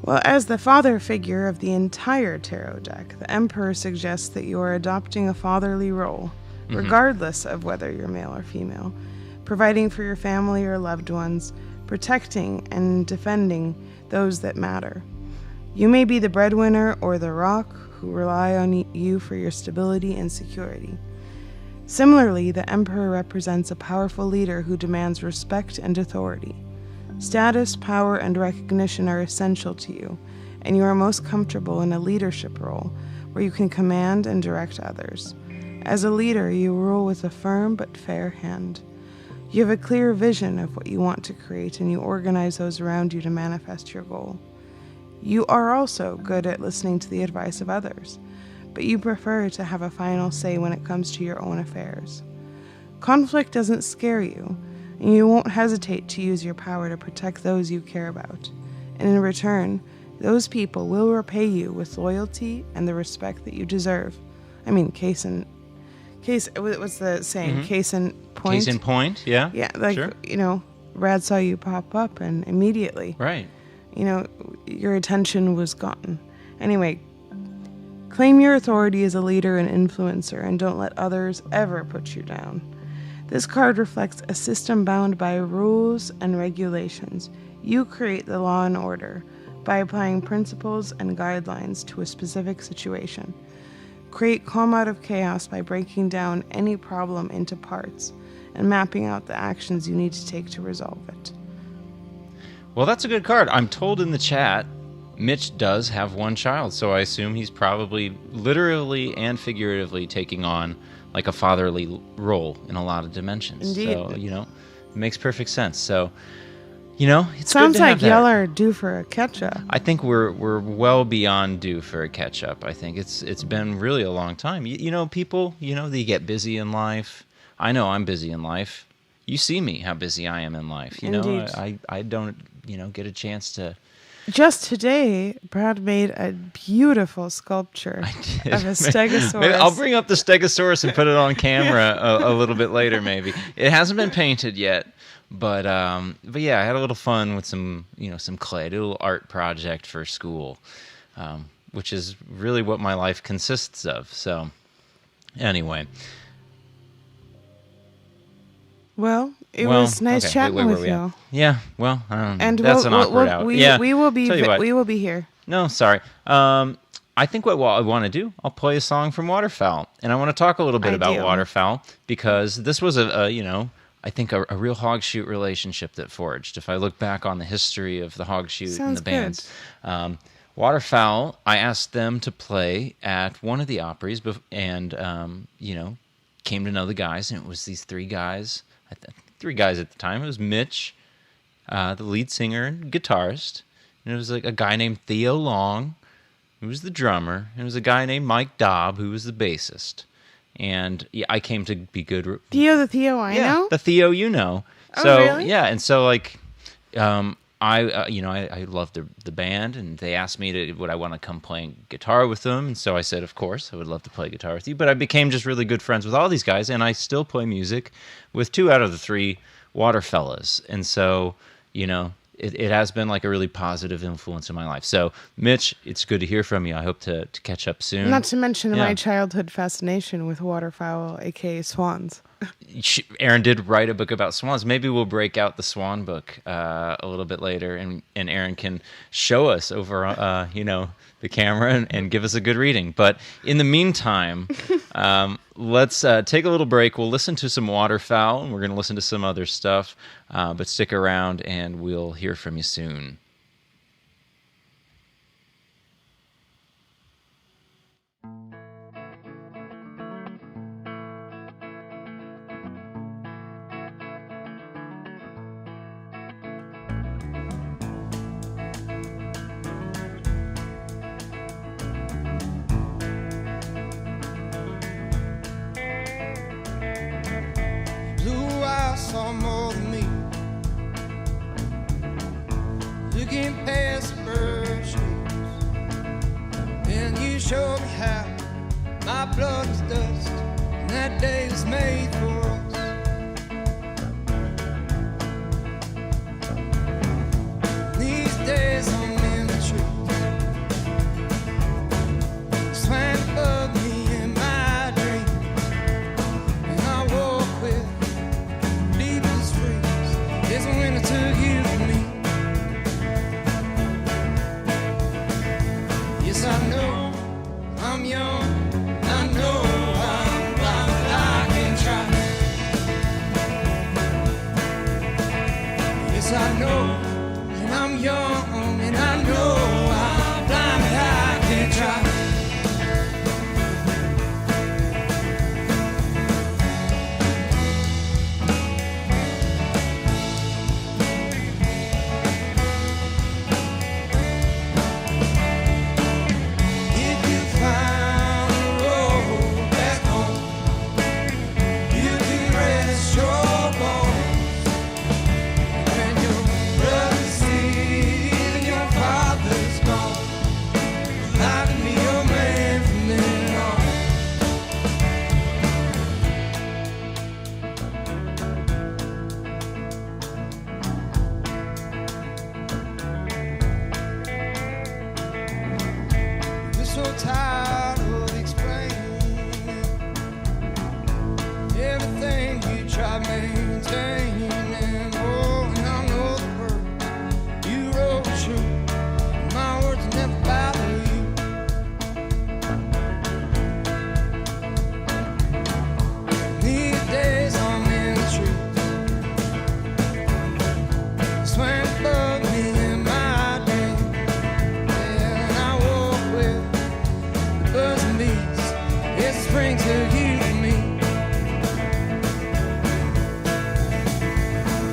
Well, as the father figure of the entire tarot deck, the Emperor suggests that you are adopting a fatherly role, regardless of whether you're male or female, providing for your family or loved ones, protecting and defending those that matter. You may be the breadwinner or the rock who rely on you for your stability and security. Similarly, the Emperor represents a powerful leader who demands respect and authority. Status, power, and recognition are essential to you, and you are most comfortable in a leadership role where you can command and direct others. As a leader, you rule with a firm but fair hand. You have a clear vision of what you want to create, and you organize those around you to manifest your goal. You are also good at listening to the advice of others, but you prefer to have a final say when it comes to your own affairs. Conflict doesn't scare you, and you won't hesitate to use your power to protect those you care about. And in return, those people will repay you with loyalty and the respect that you deserve. What's the saying? Case in point? Case in point, yeah. Yeah, sure. Brad saw you pop up and immediately. Right. Your attention was gone. Anyway, claim your authority as a leader and influencer and don't let others ever put you down. This card reflects a system bound by rules and regulations. You create the law and order by applying principles and guidelines to a specific situation. Create calm out of chaos by breaking down any problem into parts and mapping out the actions you need to take to resolve it. Well, that's a good card. I'm told in the chat, Mitch does have one child, so I assume he's probably literally and figuratively taking on like a fatherly role in a lot of dimensions. Indeed. So, it makes perfect sense. So, it's sounds good to like have that. y'all are due for a catch-up. I think we're well beyond due for a catch-up. I think it's been really a long time. People, they get busy in life. I know I'm busy in life. You see me, how busy I am in life. Indeed. I don't, get a chance to... Just today, Brad made a beautiful sculpture of a stegosaurus. Maybe I'll bring up the stegosaurus and put it on camera a little bit later, maybe. It hasn't been painted yet, but yeah, I had a little fun with some clay, a little art project for school, which is really what my life consists of. So, Anyway. Well, it was nice okay, chatting where with were we at? you. Yeah, well, And that's an awkward out. Yeah, we will be tell you what. we will be here. No, sorry. I think what I want to do, I'll play a song from Waterfowl, and I want to talk a little bit about Ideal. Waterfowl because this was I think a real hog shoot relationship that forged. If I look back on the history of the hog shoot and Sounds the bands, Waterfowl, I asked them to play at one of the Opries, and came to know the guys, and it was these three guys. Three guys at the time. It was Mitch, the lead singer and guitarist, and it was like a guy named Theo Long, who was the drummer, and it was a guy named Mike Dobb, who was the bassist. And I came to be good. Theo, the Theo I know? The Theo you know. Oh, So really? yeah, and so like, I loved the band, and they asked me would I want to come playing guitar with them, and so I said, of course, I would love to play guitar with you. But I became just really good friends with all these guys, and I still play music with 2 out of the 3 Waterfellas, and so it has been like a really positive influence in my life. So, Mitch, it's good to hear from you. I hope to catch up soon. Not to mention Yeah. my childhood fascination with waterfowl, aka swans. Aaron did write a book about swans. Maybe we'll break out the swan book a little bit later, and Aaron can show us over, the camera and give us a good reading. But in the meantime, let's take a little break. We'll listen to some Waterfowl, and we're going to listen to some other stuff. But stick around, and we'll hear from you soon. Blue eyes saw more than me. Looking past the bird shapes. And you showed me how my blood was dust, and that day was made for us. These days I'm in the trees, swam above me in my dreams, and I walk with people's freeze. It's when I took you from me. Yes, I know I'm young. I know I'm blind, but I can try. Yes, I know, and I'm young, and I know I'm blind, but I can try. If you find a road back home, you can rest your bones. When your brother's dead and your father's gone, I can be your man from then on. You're so tired of explaining everything you try maintaining. Oh, and I know the word you wrote was true. My words never bother you. These days I'm in the truth. Swam above me in my dreams. And I walk with the birds and bees. It's spring to you and me.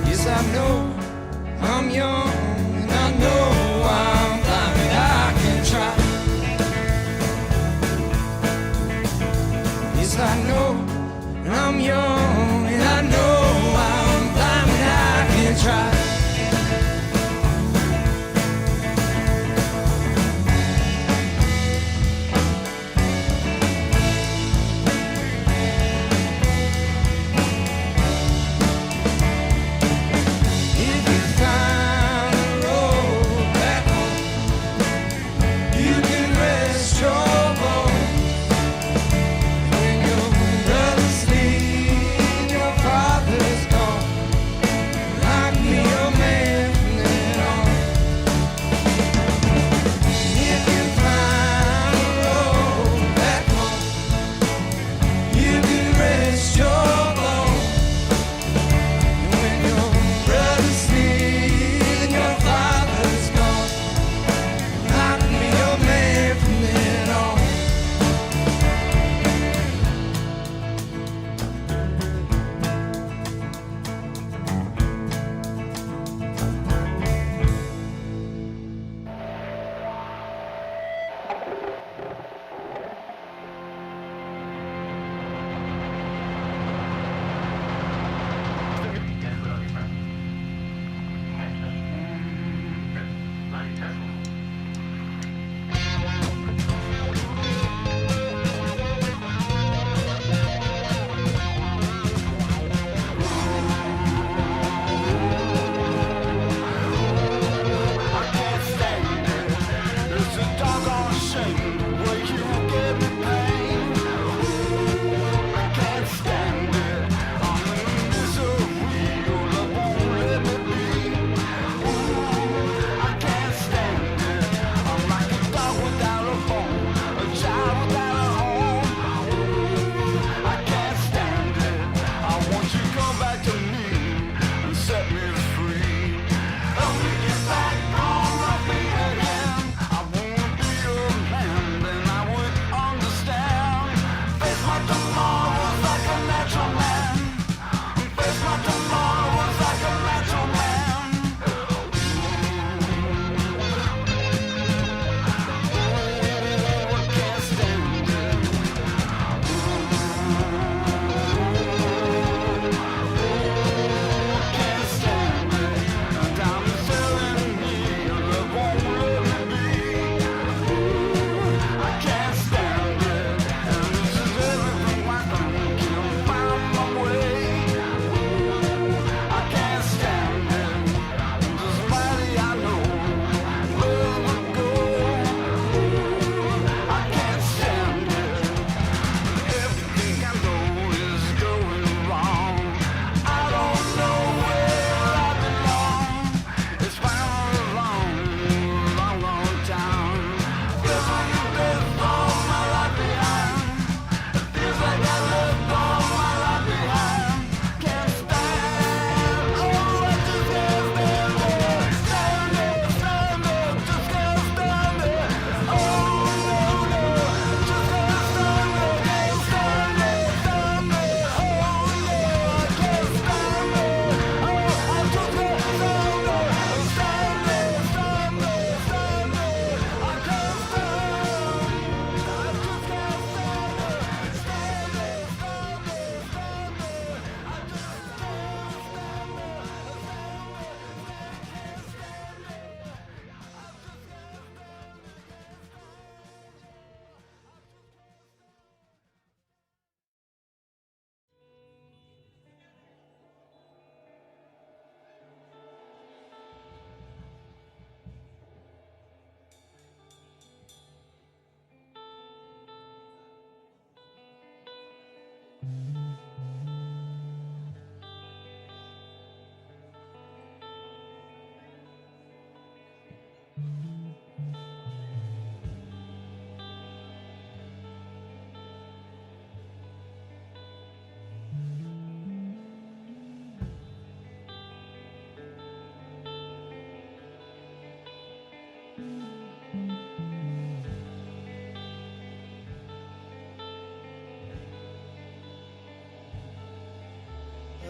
Yes, I know I'm young, and I know I'm blind, but I can try. Yes, I know, and I'm young, and I know I'm blind, but I can try. If you find a road back home, you can rest your bones. When your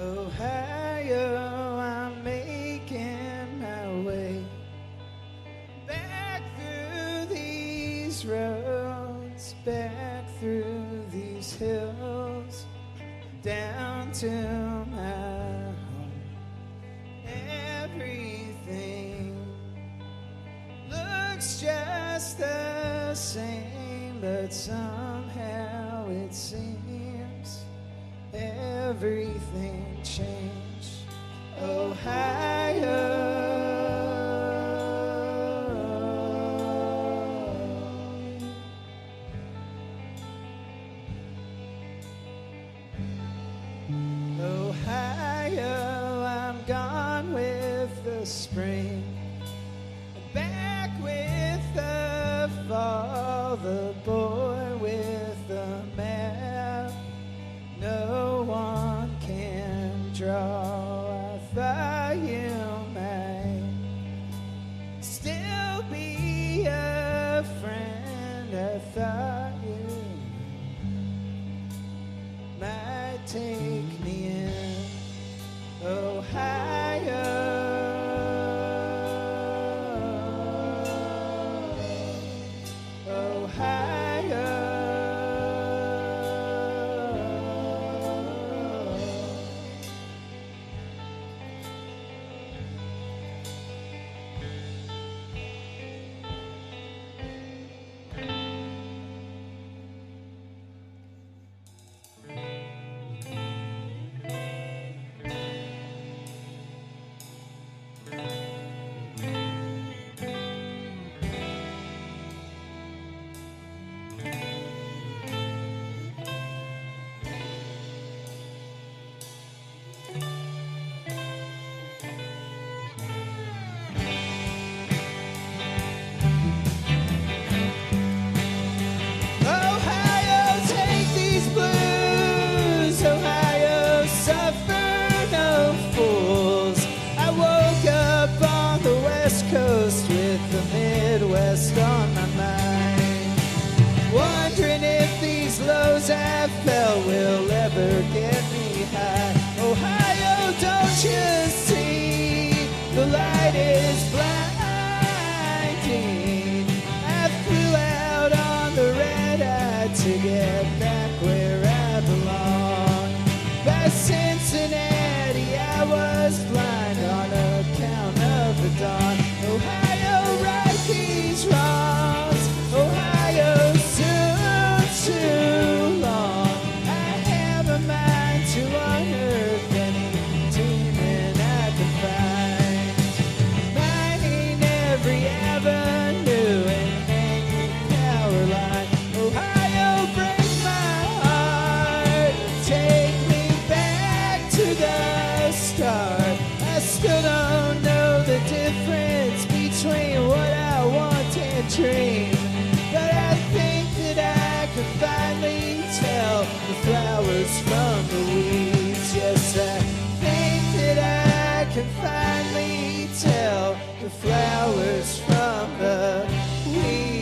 Ohio, I'm making my way back through these roads, back through these hills, down to my home. Everything looks just the same, but somehow it seems everything changed. Ohio, I'm gone with the spring, back with the fall, the boy with the map. No one can draw. I thought you might still be a friend. I thought you might take me in. Ohio, take these blues. Ohio, suffer no fools. I woke up on the West Coast with the Midwest on my mind, wondering if these lows I felt will ever get me high. Ohio, don't you see the light is blinding? I flew out on the red eye to get back where I belong. By Cincinnati, I was blind on account of the dawn. Ohio, right these wrongs. Ohio, soon too long. I have a mind to unearth any demon I can find, mining every avenue and any power line. Ohio, break my heart, take me back to the start. I still don't know the difference between what I want and dream, but I think that I can finally tell the flowers from the weeds. Yes, I think that I can finally tell the flowers from the weeds.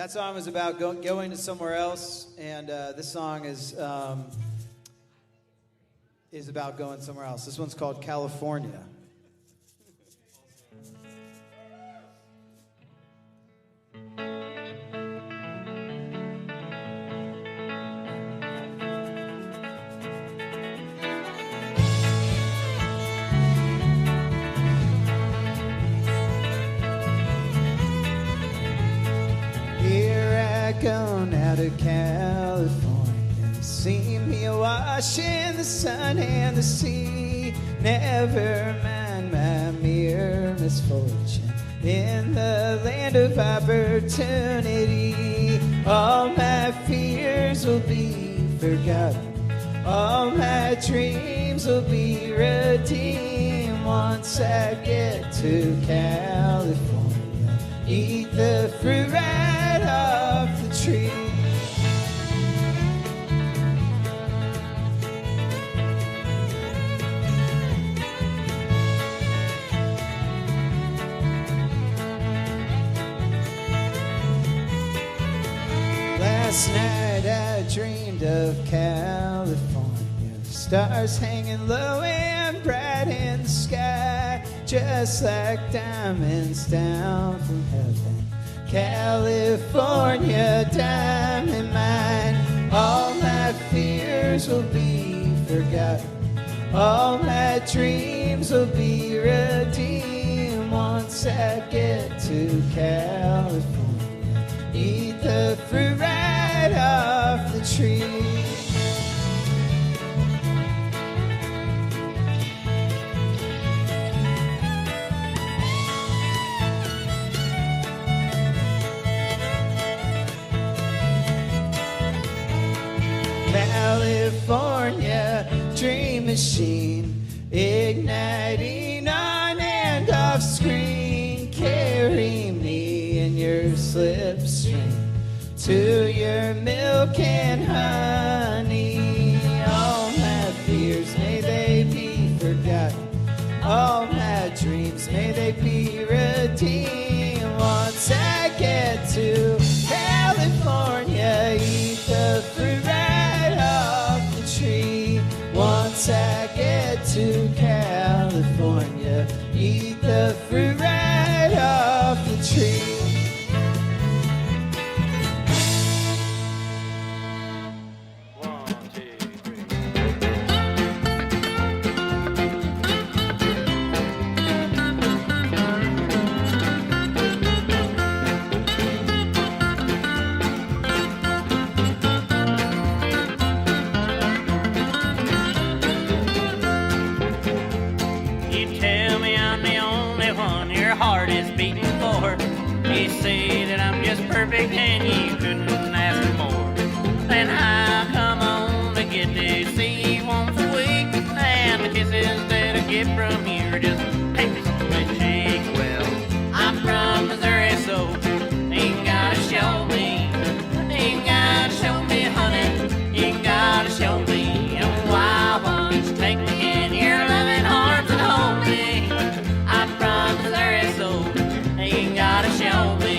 That song was about going to somewhere else, and this song is about going somewhere else. This one's called California. Gone out of California, see me awash in the sun and the sea. Never mind my mere misfortune in the land of opportunity. All my fears will be forgotten, all my dreams will be redeemed once I get to California. Eat the fruit right off the tree. Last night I dreamed of California, stars hanging low and bright in the sky, just like diamonds down from heaven. California, diamond mine. All my fears will be forgotten, all my dreams will be redeemed once I get to California. Eat the fruit right off the tree. California, dream machine, igniting on and off screen. Carry me in your slipstream to your milk and honey. All my fears, may they be forgotten, all my dreams, may they be redeemed once I get to California. Eat the fruit right off the tree. Once I get to California, eat the fruit right off the tree. Perfect and you couldn't ask for more. Then how come on to get to see you once a week, and the kisses that I get from you are just papers on my cheek? Well, I'm from Missouri, so ain't gotta show me, ain't gotta show me, honey, ain't gotta show me. And why won't you take me in your loving arms and hold me? I'm from Missouri, so ain't gotta show me.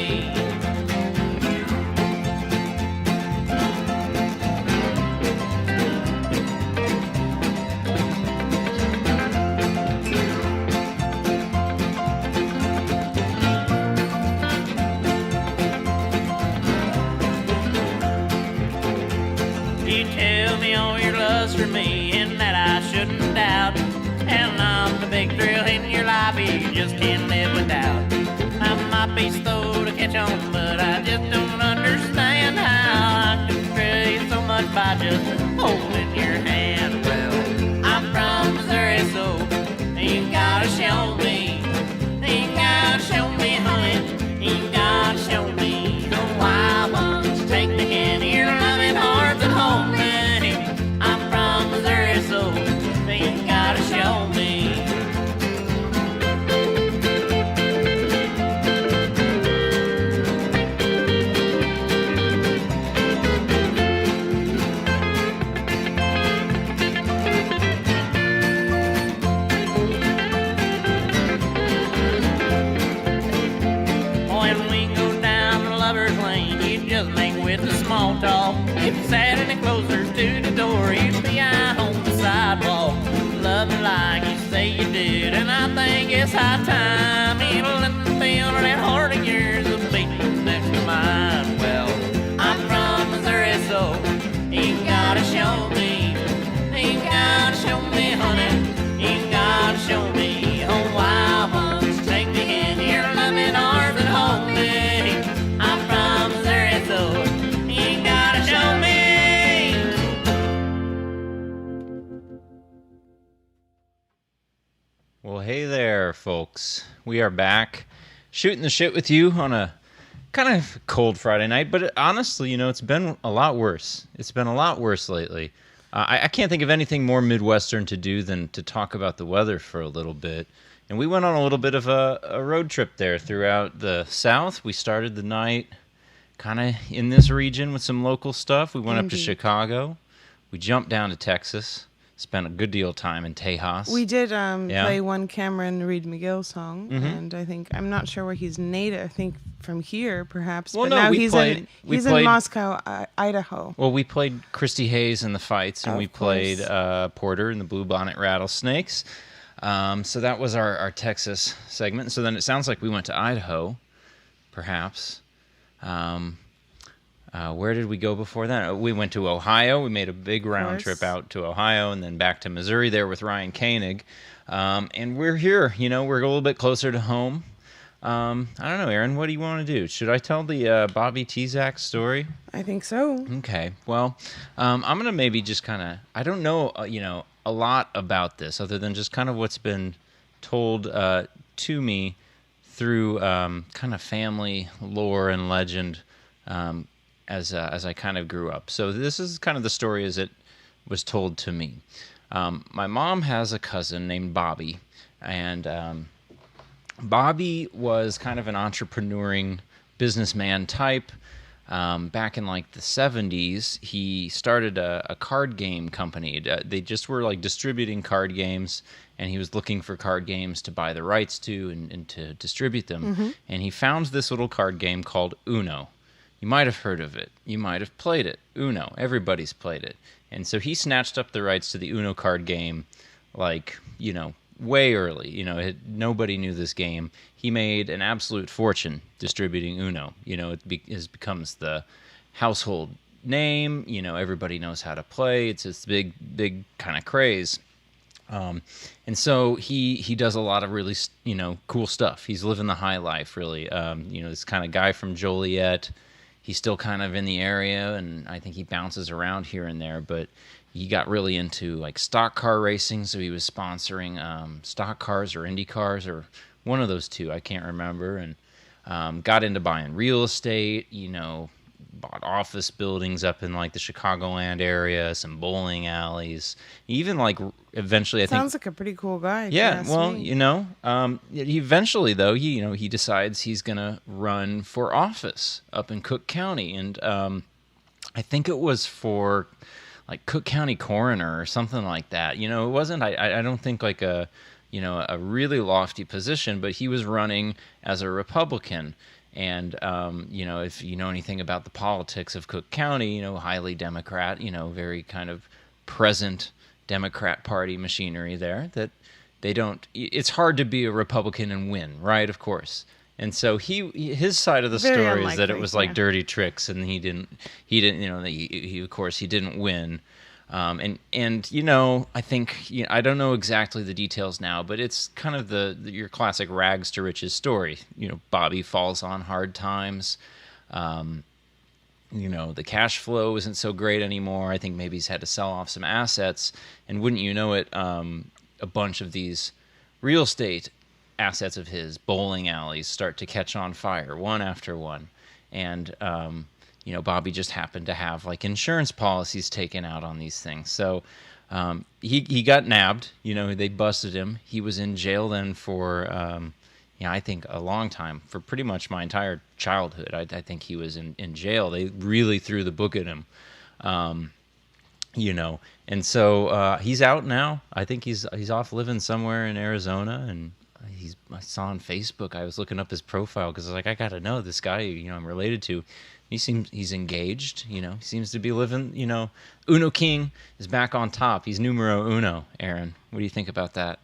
For me, and that I shouldn't doubt, and I'm the big thrill in your life you just can't live without. I might be slow to catch on, but I just don't understand how I can thrill you so much by just holding your hand. Well, I'm from Missouri, so you gotta show me, you gotta show me, honey, you gotta show me. So why won't you take me in your loving arms and hold me? So you gotta show me. this high time. Ain't let me feel that heart of yours a beating next to mine. Well, I'm from Missouri, so you gotta show me. You gotta show me, honey. You gotta show me. Oh, wild ones, take me in your loving arms and hold me. I'm from Missouri, so you gotta show me. Well, hey there, folks. We are back shooting the shit with you on a kind of cold Friday night, but honestly, it's been a lot worse. It's been a lot worse lately. I can't think of anything more Midwestern to do than to talk about the weather for a little bit. And we went on a little bit of a road trip there throughout the South. We started the night kind of in this region with some local stuff. We went up to Chicago. We jumped down to Texas. Spent a good deal of time in Tejas. We did play one Cameron Reed McGill song, Mm-hmm. and I'm not sure where he's native. I think from here, perhaps. Well, but no, now we he's played- we in played- Moscow, Idaho. Well, we played Christy Hayes in the Fights, and Of we course. played Porter and the Blue Bonnet Rattlesnakes. So that was our Texas segment. So then it sounds like we went to Idaho, perhaps. Where did we go before that? We went to Ohio. We made a big round trip out to Ohio and then back to Missouri there with Ryan Koenig. And we're here. We're a little bit closer to home. I don't know, Aaron, what do you want to do? Should I tell the Bobby Tezak story? I think so. Okay. Well, I'm going to maybe just kind of, I don't know, a lot about this other than just kind of what's been told to me through kind of family lore and legend as I kind of grew up. So this is kind of the story as it was told to me. My mom has a cousin named Bobby, and Bobby was kind of an entrepreneuring businessman type. Back in like the 70s, he started a card game company. They just were like distributing card games, and he was looking for card games to buy the rights to and to distribute them. Mm-hmm. And he found this little card game called Uno. You might have heard of it. You might have played it. Uno. Everybody's played it. And so he snatched up the rights to the Uno card game, like, way early. Nobody knew this game. He made an absolute fortune distributing Uno. It becomes the household name. Everybody knows how to play. It's this big kind of craze. And so he does a lot of really, cool stuff. He's living the high life, really. This kind of guy from Joliet. He's still kind of in the area, and I think he bounces around here and there, but he got really into like stock car racing, so he was sponsoring stock cars or Indy cars or one of those two, I can't remember, and got into buying real estate, bought office buildings up in like the Chicagoland area, some bowling alleys, even like eventually I think Sounds like a pretty cool guy. yeah, if you ask well, me. he eventually though he decides he's gonna run for office up in Cook County, and I think it was for like Cook County coroner or something like that. It wasn't. I don't think like a really lofty position, but he was running as a Republican. And, if you know anything about the politics of Cook County, highly Democrat, very kind of present Democrat Party machinery there, that they don't, it's hard to be a Republican and win, right? Of course. And so his side of the Very story is that it unlikely, was like yeah. dirty tricks, and he didn't, he of course, he didn't win. I think, I don't know exactly the details now, but it's kind of your classic rags to riches story. Bobby falls on hard times. The cash flow isn't so great anymore. I think maybe he's had to sell off some assets, and wouldn't you know it, a bunch of these real estate assets of his, bowling alleys, start to catch on fire, one after one. And, Bobby just happened to have like insurance policies taken out on these things. So he got nabbed. They busted him. He was in jail then for, I think a long time, for pretty much my entire childhood. I think he was in jail. They really threw the book at him, And so he's out now. I think he's off living somewhere in Arizona, and I saw on Facebook. I was looking up his profile because I was like, I gotta know this guy. I'm related to. He's engaged. He seems to be living. Uno King is back on top. He's numero uno. Aaron, what do you think about that?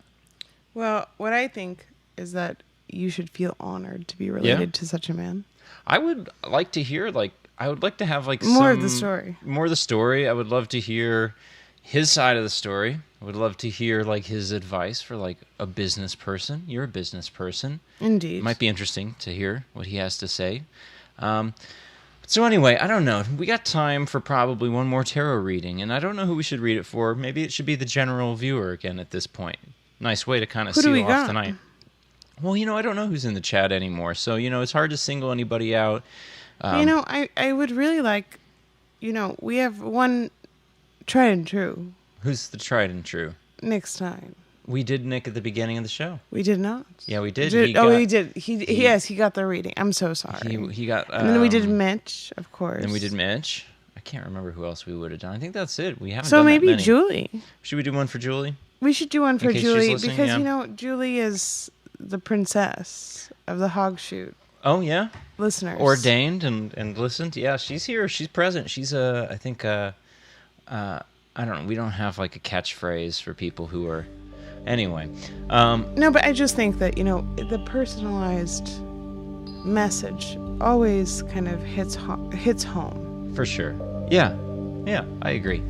Well, what I think is that you should feel honored to be related to such a man. I would like to hear, like, I would like to have, like, More of the story. More of the story. I would love to hear his side of the story. I would love to hear, like, his advice for, like, a business person. You're a business person. Indeed. It might be interesting to hear what he has to say. So anyway, I don't know. We got time for probably one more tarot reading, and I don't know who we should read it for. Maybe it should be the general viewer again at this point. Nice way to kind of seal off the night. Well, I don't know who's in the chat anymore, so, it's hard to single anybody out. I would really like, we have one tried and true. Who's the tried and true? Next time. We did Nick at the beginning of the show. We did not. Yeah, we did. We did. He got the reading. I'm so sorry. He got. And then we did Mitch, of course. Then we did Mitch. I can't remember who else we would have done. I think that's it. We haven't. So done maybe that many. Julie. Should we do one for Julie? We should do one for case Julie she's listening, because Julie is the princess of the hog shoot. Oh yeah. Listeners ordained and listened. Yeah, she's here. She's present. She's I think I don't know. We don't have like a catchphrase for people who are. Anyway. No, but I just think that, the personalized message always kind of hits home. For sure. Yeah, I agree.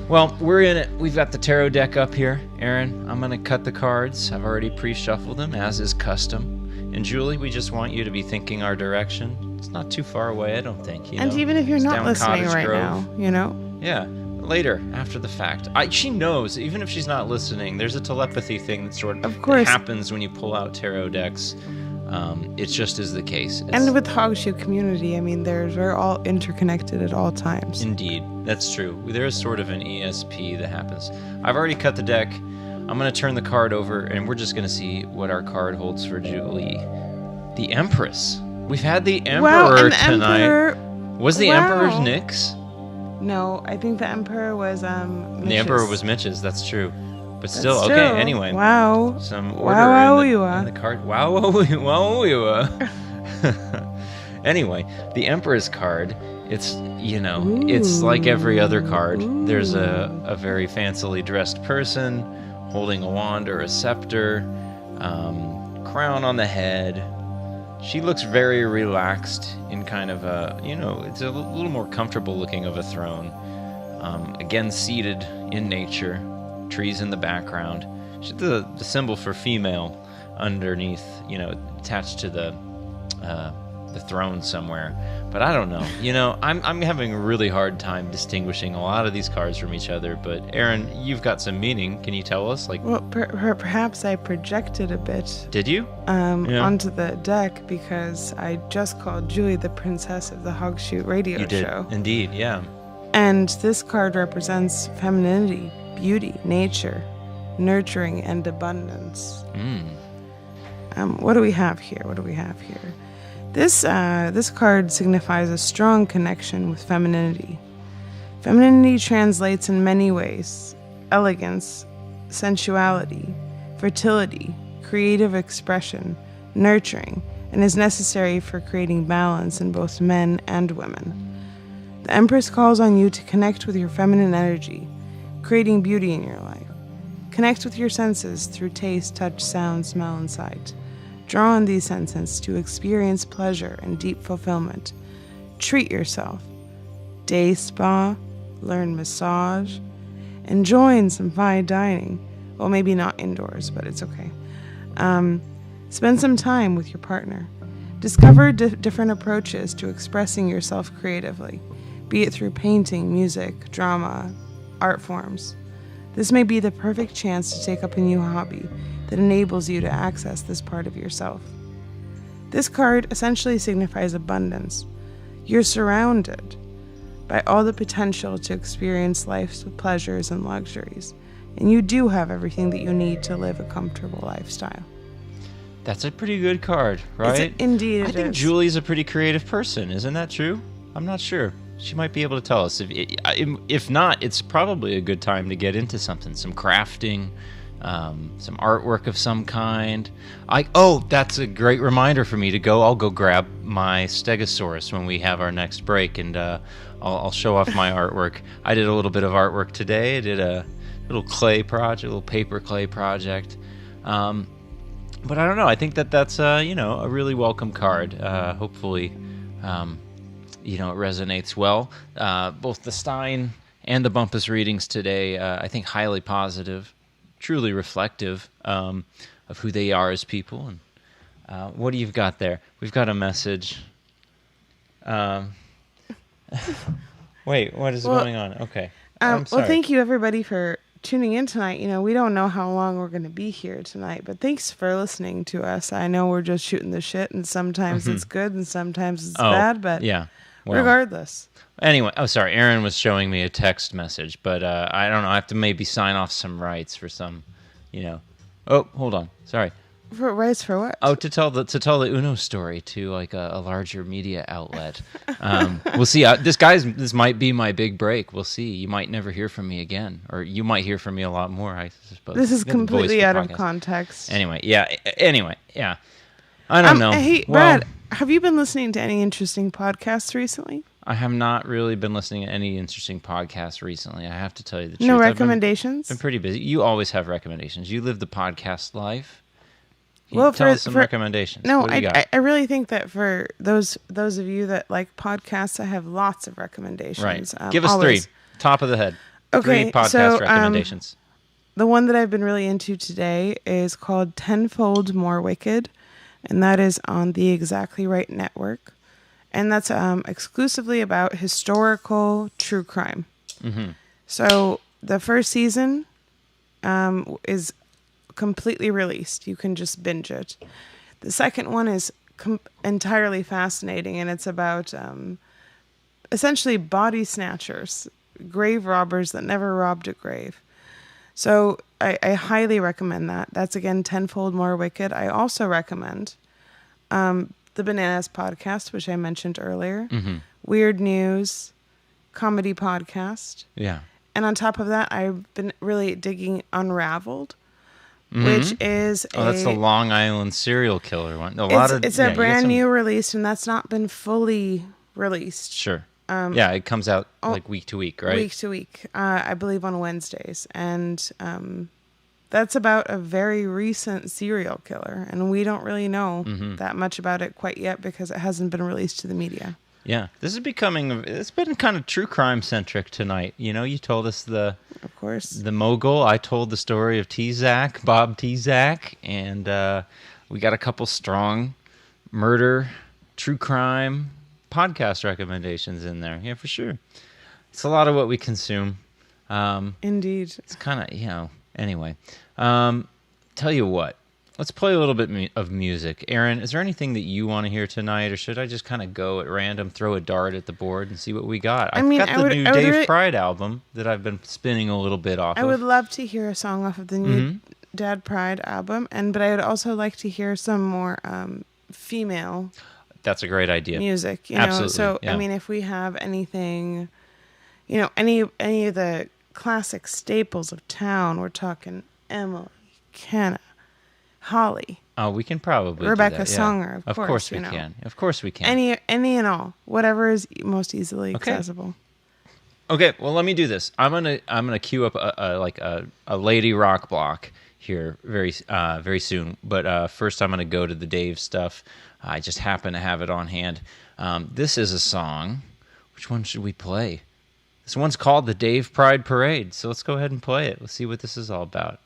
Well, we're in it. We've got the tarot deck up here. Aaron, I'm going to cut the cards. I've already pre-shuffled them, as is custom. And Julie, we just want you to be thinking our direction. It's not too far away, I don't think. And even if you're not listening right Grove. now, Yeah. Later, after the fact. She knows, even if she's not listening, there's a telepathy thing that sort of happens when you pull out tarot decks. It just is the case. And with Hogshoe community, we're all interconnected at all times. Indeed, that's true. There is sort of an ESP that happens. I've already cut the deck. I'm going to turn the card over, and we're just going to see what our card holds for Julie. The Empress. We've had the Emperor tonight. Was the Emperor Nick's? No, I think the Emperor was Mitch's. The Emperor was Mitch's, that's true. But still, okay, anyway. Wow. Some order in the card. Wow. Anyway, the Emperor's card, it's, it's like every other card. There's a very fancily dressed person holding a wand or a scepter, crown on the head. She looks very relaxed in kind of a, it's a little more comfortable looking of a throne. Again, seated in nature, trees in the background. She's the symbol for female underneath, attached to the throne somewhere. But I don't know. I'm having a really hard time distinguishing a lot of these cards from each other. But Aaron, you've got some meaning. Can you tell us? Well, perhaps I projected a bit. Did you? Onto the deck because I just called Julie the princess of the Hogshoot radio show. Indeed, yeah. And this card represents femininity, beauty, nature, nurturing, and abundance. What do we have here? This card signifies a strong connection with femininity. Femininity translates in many ways: elegance, sensuality, fertility, creative expression, nurturing, and is necessary for creating balance in both men and women. The Empress calls on you to connect with your feminine energy, creating beauty in your life. Connect with your senses through taste, touch, sound, smell, and sight. Draw on these senses to experience pleasure and deep fulfillment. Treat yourself. Day spa, learn massage, and join some fine dining. Well, maybe not indoors, but it's okay. Spend some time with your partner. Discover different approaches to expressing yourself creatively, be it through painting, music, drama, art forms. This may be the perfect chance to take up a new hobby that enables you to access this part of yourself. This card essentially signifies abundance. You're surrounded by all the potential to experience life's pleasures and luxuries, and you do have everything that you need to live a comfortable lifestyle. That's a pretty good card, right? Indeed, I think Julie's a pretty creative person. Isn't that true? I'm not sure. She might be able to tell us. If not, it's probably a good time to get into something, some crafting, some artwork of some kind. That's a great reminder for me to go. I'll go grab my Stegosaurus when we have our next break, and I'll show off my artwork. I did a little bit of artwork today. I did a little clay project, a little paper clay project. But I don't know. I think that's a really welcome card. Hopefully, it resonates well. Both the Stein and the Bumpus readings today, I think, highly positive, truly reflective of who they are as people. And what do you've got there? We've got a message. Wait, what is going on? Okay. I'm sorry. Well, thank you everybody for tuning in tonight. We don't know how long we're going to be here tonight, but thanks for listening to us. I know we're just shooting the shit, and sometimes it's good and sometimes it's bad, but yeah. Well, regardless. Anyway, sorry. Aaron was showing me a text message, but I don't know. I have to maybe sign off some rights for some, Oh, hold on. Sorry. For rights for what? Oh, to tell the Uno story to like a larger media outlet. We'll see. This might be my big break. We'll see. You might never hear from me again, or you might hear from me a lot more. I suppose. This is Got the voice completely for out of podcast. context. Anyway, yeah. I don't know. Hey, Well, Brad, have you been listening to any interesting podcasts recently? I have not really been listening to any interesting podcasts recently. I have to tell you the truth. No I've recommendations? been pretty busy. You always have recommendations. You live the podcast life. Well, Tell us some recommendations. No, What do you got? I really think that for those of you that like podcasts, I have lots of recommendations. Right. Give us always. 3. Top of the head. Okay, 3 podcast so, recommendations. The one that I've been really into today is called Tenfold More Wicked, and that is on the Exactly Right Network. And that's exclusively about historical true crime. Mm-hmm. So the first season is completely released. You can just binge it. The second one is entirely fascinating, and it's about essentially body snatchers, grave robbers that never robbed a grave. So I highly recommend that. That's, again, Tenfold More Wicked. I also recommend the Bananas Podcast, which I mentioned earlier. Mm-hmm. Weird News, comedy podcast. Yeah. And on top of that, I've been really digging Unraveled, which is that's the Long Island serial killer one. It's a brand new release, and that's not been fully released. Sure. It comes out like week to week, right? Week to week, I believe on Wednesdays. And that's about a very recent serial killer, and we don't really know that much about it quite yet because it hasn't been released to the media. Yeah, it's been kind of true crime centric tonight. You told us of course, the mogul. I told the story of T-Zack, Bob T-Zack, and we got a couple strong murder, true crime podcast recommendations in there. Yeah, for sure. It's a lot of what we consume. Indeed. It's kind of, anyway. Tell you what. Let's play a little bit of music. Aaron, is there anything that you want to hear tonight, or should I just kind of go at random, throw a dart at the board, and see what we got? I've got the new Dave Pride album that I've been spinning a little bit off of. I would love to hear a song off of the new Dad Pride album, but I would also like to hear some more female. That's a great idea. Music, Absolutely. So yeah. I mean, if we have anything, any of the classic staples of town, we're talking Emily, Kenna, Holly. Oh, we can probably Rebecca do that, yeah. Songer, of course. Of course we can. Of course we can. Any and all, whatever is most easily accessible. Okay, well, let me do this. I'm gonna queue up a lady rock block here very soon. But first, I'm gonna go to the Dave stuff. I just happen to have it on hand. This is a song. Which one should we play? This one's called the Dave Pride Parade. So let's go ahead and play it. Let's see what this is all about.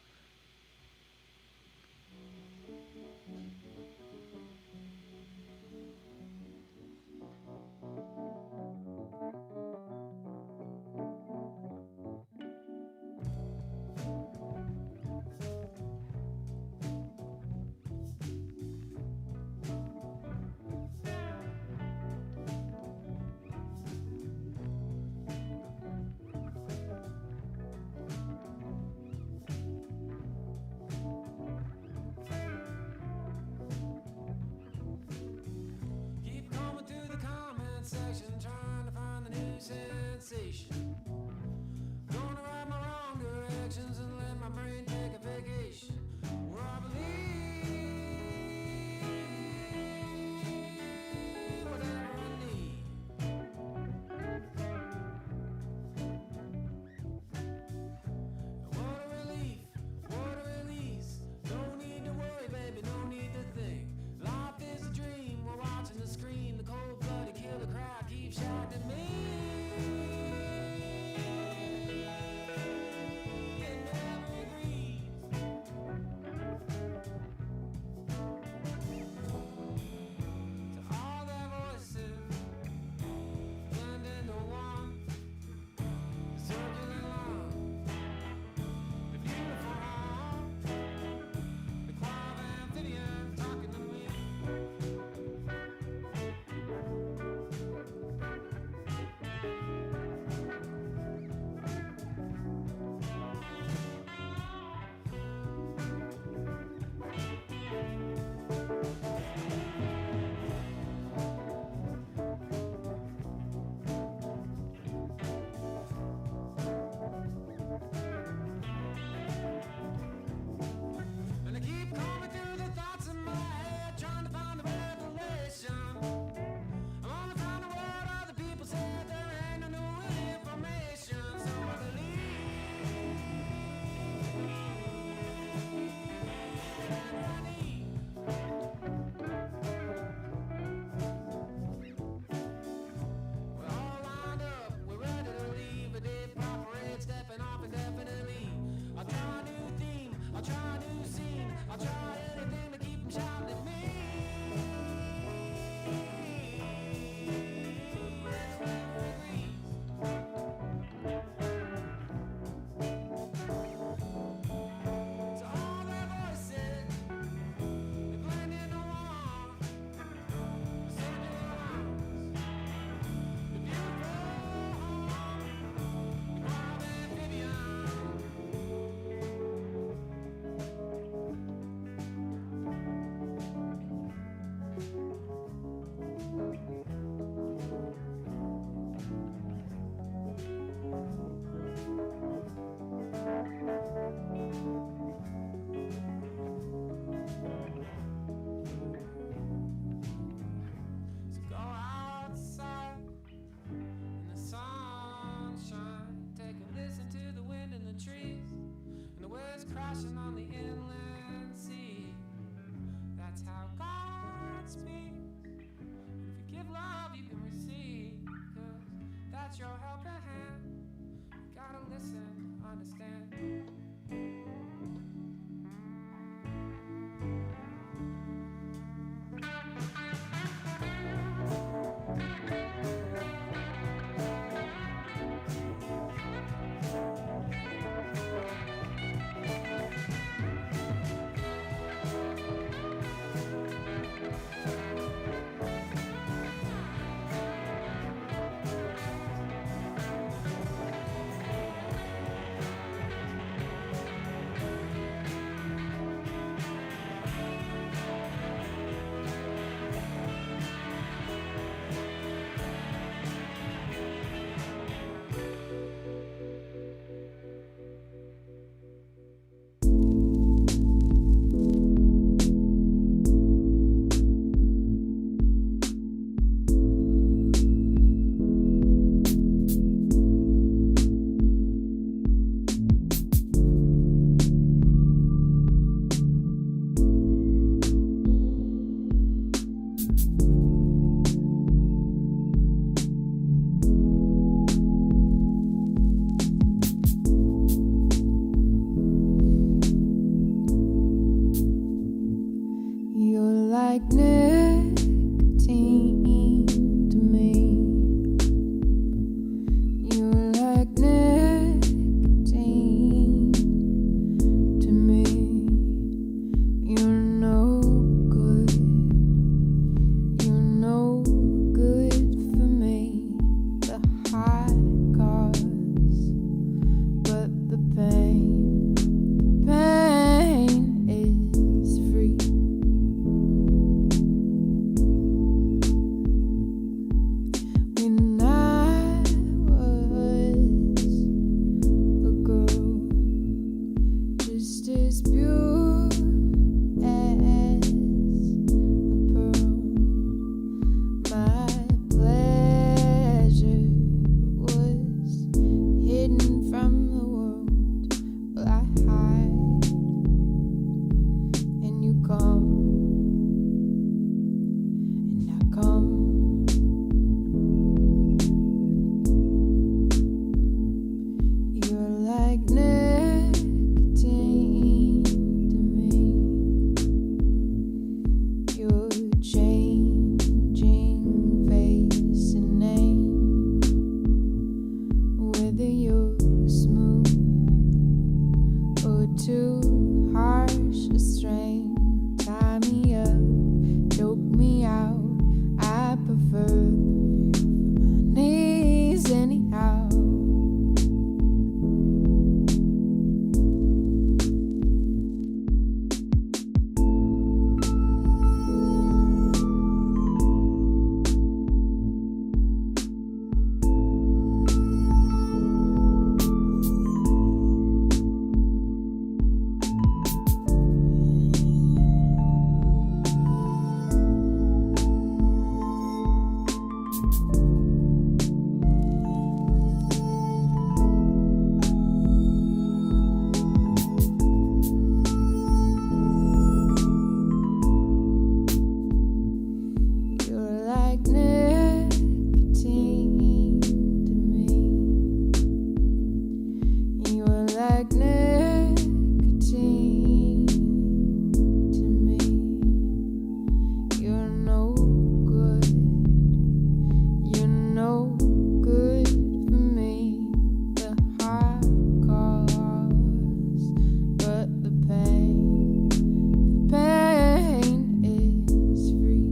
crashing on the inland sea. That's how God speaks. If you give love, you can receive. 'Cause that's your helping hand. You gotta listen, understand. You're like nicotine to me. You're like nicotine to me. You're no good. You're no good for me. The high cause, but the pain is free. When I was a girl, just as pure as a pearl, my pleasure was hidden from the world. Well, I hide, and you come, and I come. You're like nicotine to me. You're changing face and name. Whether you're smooth or too harsh a strain, tie me up, choke me out. I prefer the view from my knees anyhow. You're like nicotine to me. You're like nicotine to me. You're no good. You're no good for me. The high cause, but the pain is free.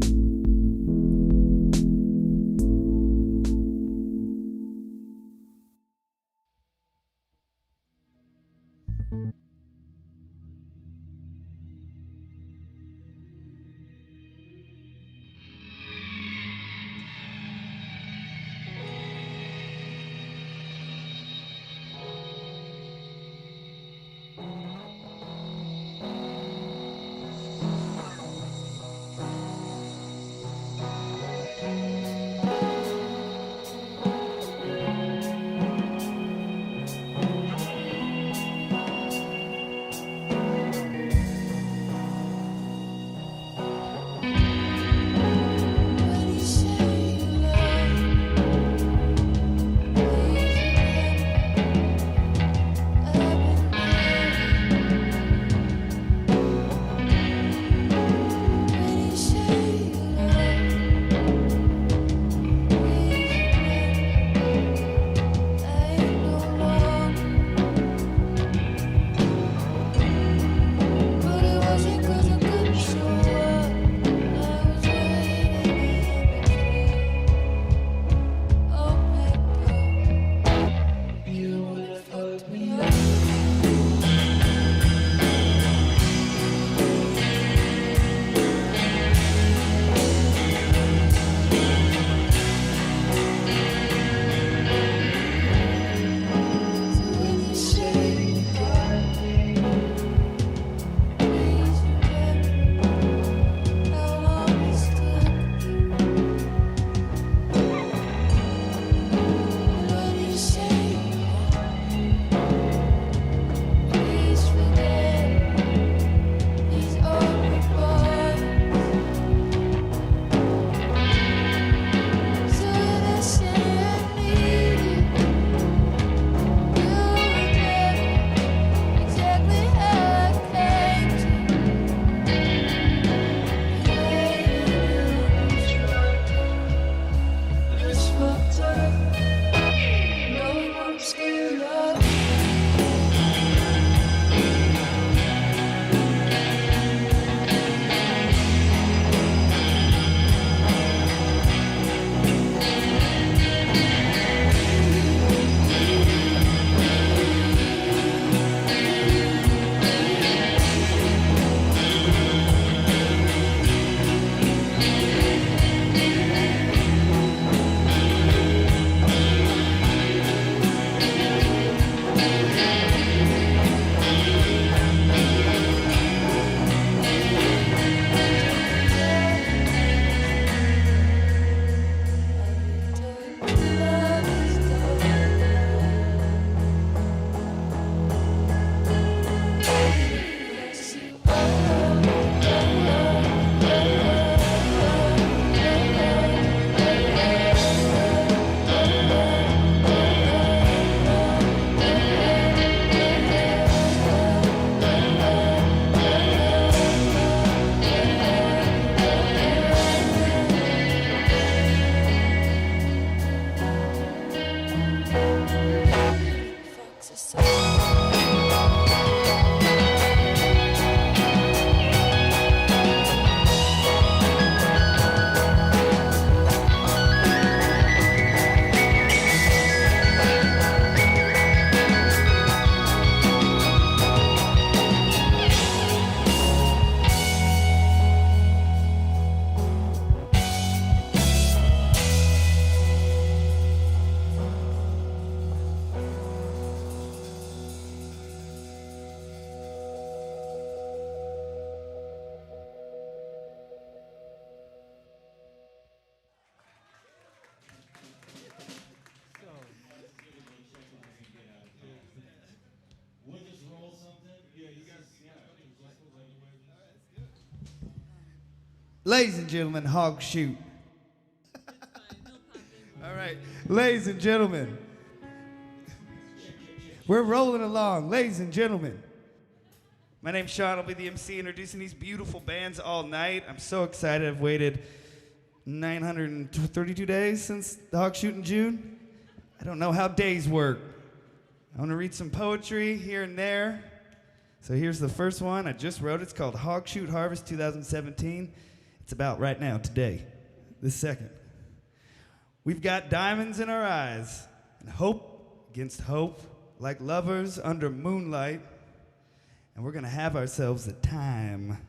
Ladies and gentlemen, Hog Shoot. All right, ladies and gentlemen, we're rolling along. Ladies and gentlemen, my name's Sean. I'll be the MC introducing these beautiful bands all night. I'm so excited. I've waited 932 days since the Hog Shoot in June. I don't know how days work. I want to read some poetry here and there. So here's the first one I just wrote. It's called Hog Shoot Harvest 2017. It's about right now, today, this second. We've got diamonds in our eyes and hope against hope, like lovers under moonlight, and we're gonna have ourselves a time.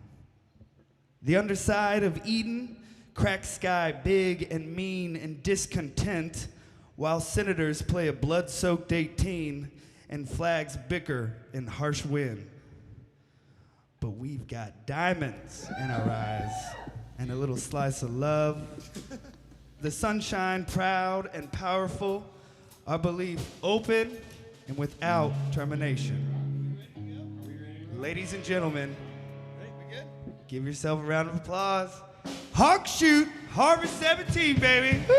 The underside of Eden, cracked sky big and mean and discontent, while senators play a blood-soaked 18 and flags bicker in harsh wind. But we've got diamonds in our eyes and a little slice of love. The sunshine, proud and powerful, our belief open and without termination. Ladies and gentlemen, give yourself a round of applause. Hog Shoot Harvest 17, baby. Woo!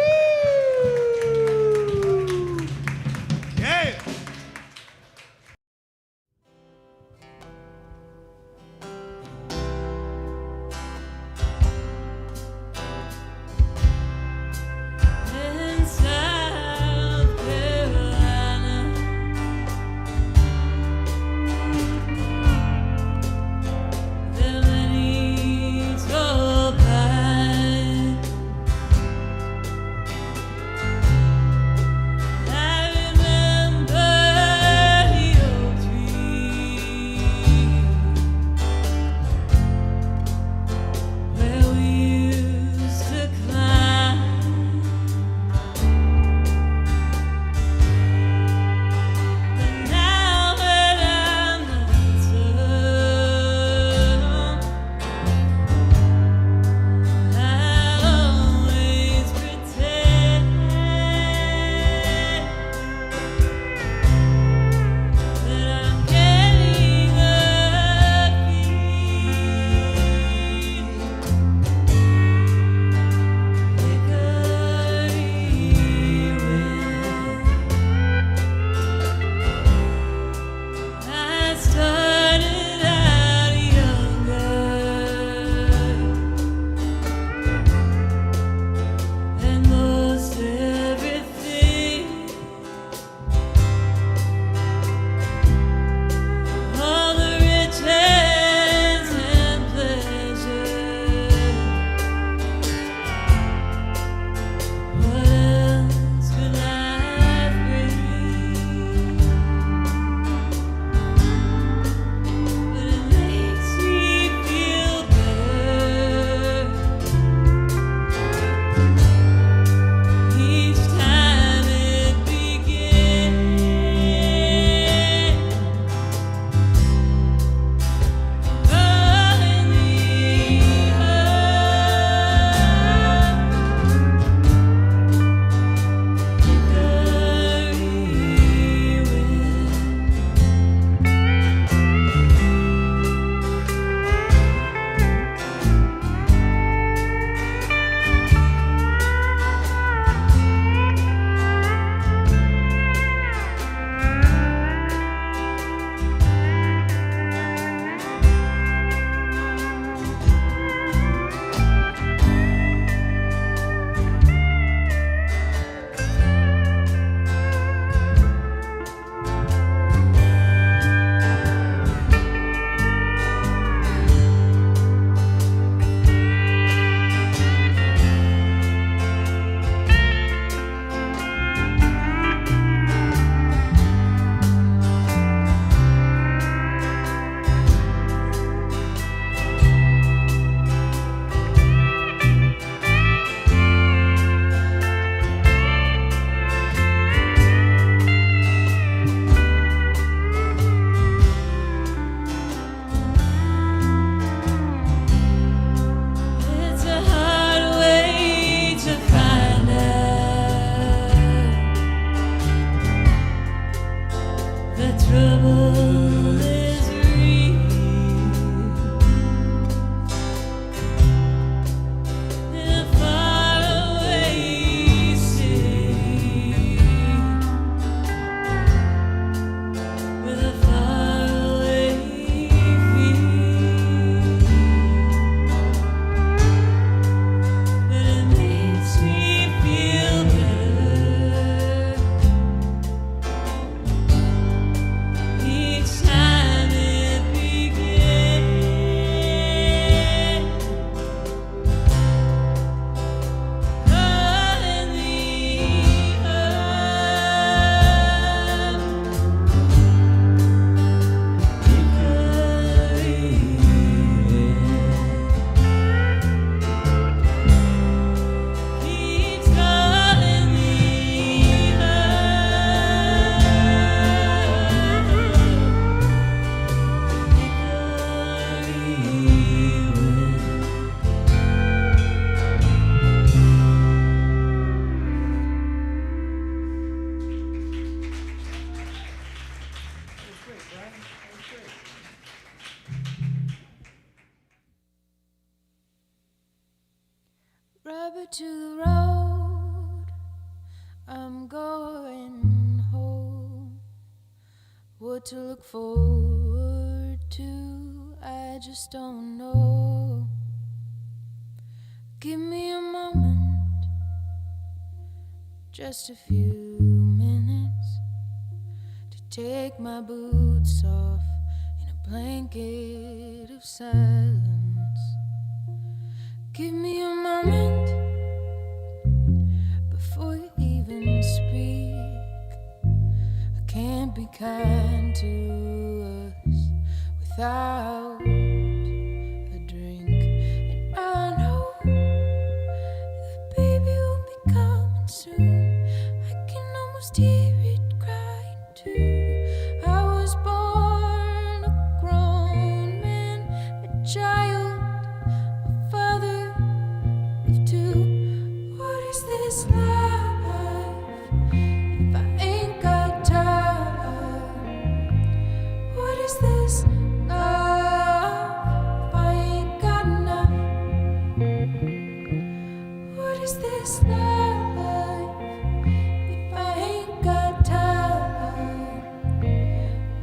Yeah. In South Carolina, there many tall pines to the road, I'm going home. What to look forward to, I just don't know. Give me a moment, just a few minutes, to take my boots off in a blanket of silence. Give me a moment before you even speak. I can't be kind to us without a drink. And I know that baby will be coming soon. I can almost hear it crying too. I was born a grown man, a child, a father of two. What is this life if I ain't got time? What is this love if I ain't got enough? What is this life if I ain't got time?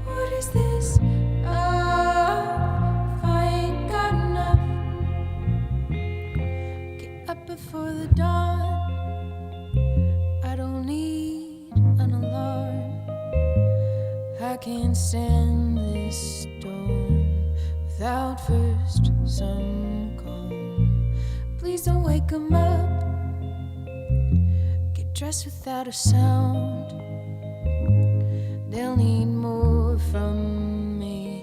What is this love if I ain't got enough? Get up before the dawn, I don't need an alarm. I can't stand this storm without first some calm. Please don't wake 'em up. Get dressed without a sound. They'll need more from me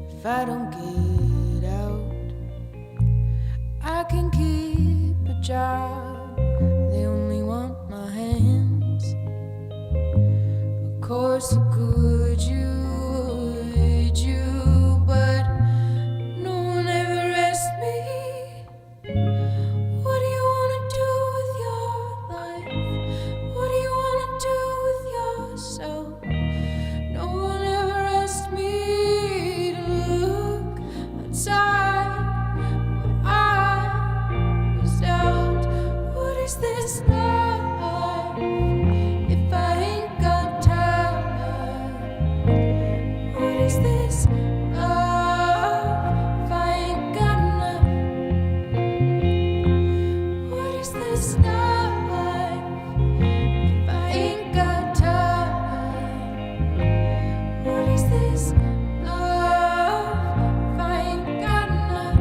if I don't get out. I can keep a job, they only want my hands. Of course, could you, would you, but no one ever asked me. What do you wanna do with your life? What do you wanna do with yourself? No one ever asked me to look outside when I was out. What is this life if I ain't got time? What is this love if I ain't got enough? What is this life if I ain't got time? What is this love if I ain't got enough?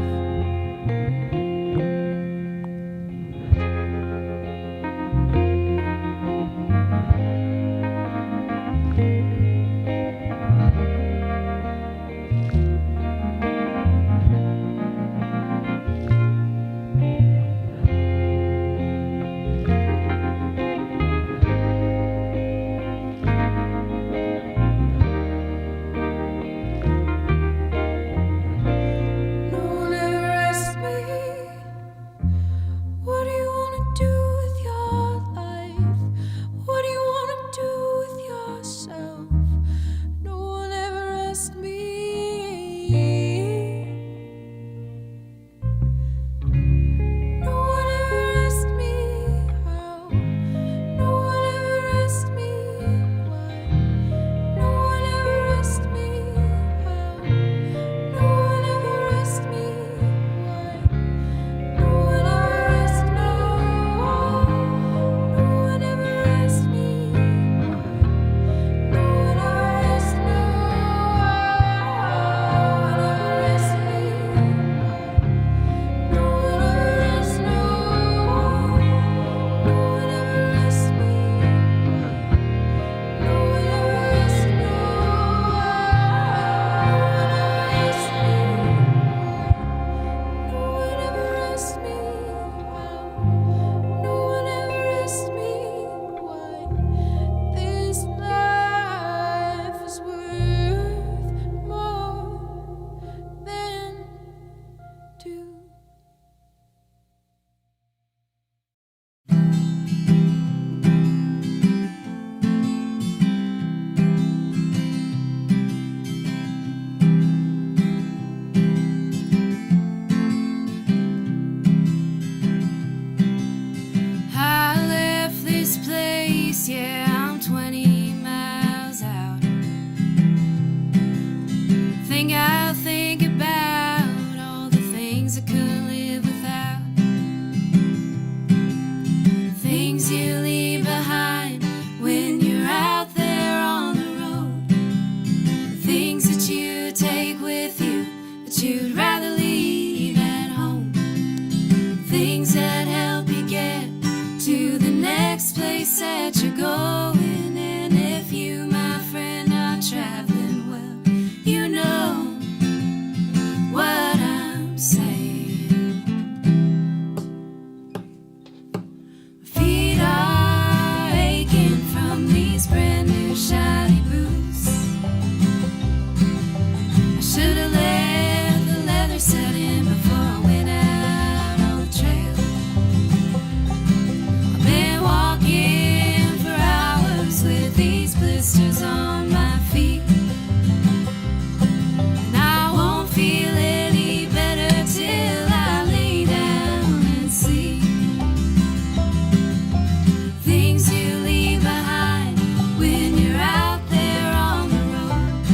think about all the things I couldn't live without. Things you leave behind when you're out there on the road. Things that you take with you that you'd rather leave at home. Things that help you get to the next place that you're going. And if you, my friend, are traveling, well, you know what I'm saying. My feet are aching from these brand new shiny boots. I should have left the leather set in before I went out on the trail. I've been walking for hours with these blisters on my feet. And I won't feel any better till I lay down and sleep. Things you leave behind when you're out there on the road.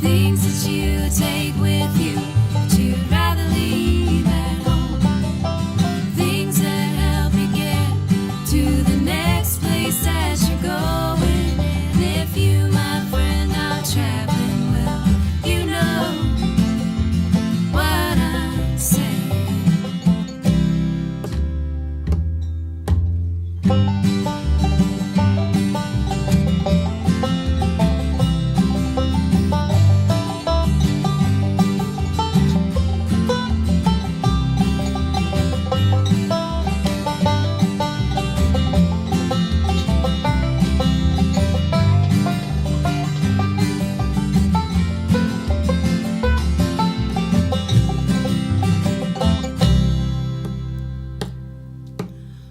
Things that you take with you that you'd rather leave at home. Things that help you get to the next place that you're going. And if you, my friend, are traveling, well, you know what I'm saying.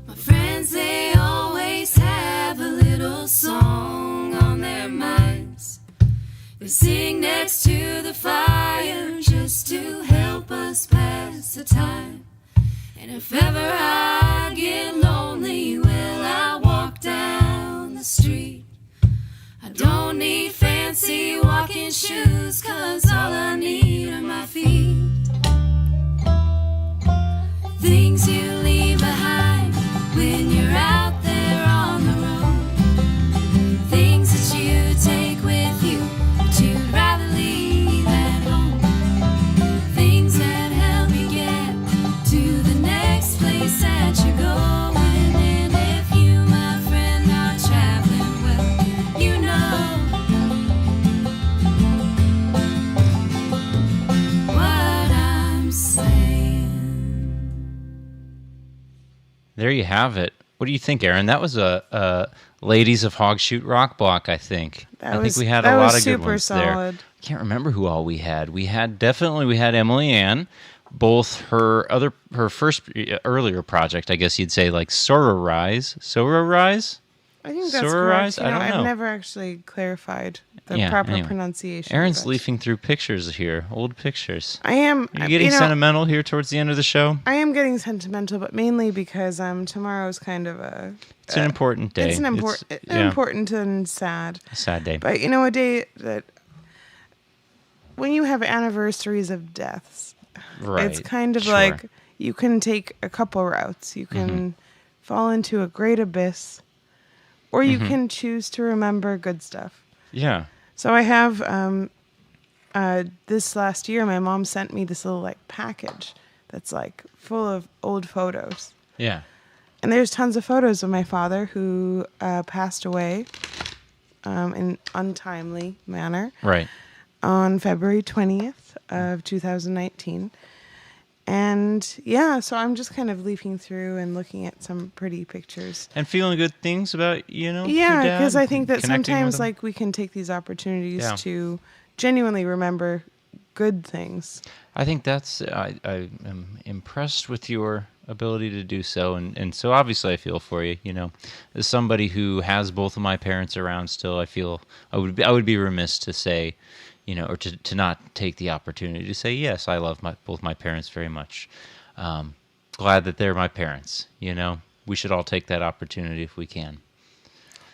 My friends, they always have a little song on their minds. They sing next to the fire just to help us pass the time. And if ever I get lonely, well, I walk down the street. I don't need fancy walking shoes, 'cause all I need are my feet. Things you leave behind when you're out there on the road. Things that you take with you that you'd rather leave at home. Things that help you get to the next place that you're going. And if you, my friend, are traveling, well, you know what I'm saying. There you have it. What do you think, Aaron? That was a Ladies of Hog Shoot rock block, I think. I think we had a lot of good ones there. solid. I can't remember who all we had. We had Emily Ann, both her first earlier project, I guess you'd say, like Sora Rise. I think that's Sororize? correct. I don't know. I've never actually clarified the Yeah, proper anyway. pronunciation. Aaron's but leafing through pictures here, old pictures. I am. Are you getting sentimental here towards the end of the show? I am getting sentimental, but mainly because tomorrow's kind of a. It's an important day. It's an important and sad. A sad day. But a day that when you have anniversaries of deaths, Right. it's kind of Sure. like you can take a couple routes. You can fall into a great abyss, or you can choose to remember good stuff. Yeah. So I have this last year, my mom sent me this little package that's full of old photos. Yeah. And there's tons of photos of my father who passed away in untimely manner Right. on February 20th of 2019. And yeah, so I'm just kind of leafing through and looking at some pretty pictures. And feeling good things about, your Yeah, dad, because I think that connecting with sometimes him? we can take these opportunities Yeah. to genuinely remember good things. I think that's, I am impressed with your ability to do so. And so obviously I feel for you, as somebody who has both of my parents around still, I feel I would be remiss to say, or to not take the opportunity to say, yes, I love both my parents very much. Glad that they're my parents, We should all take that opportunity if we can.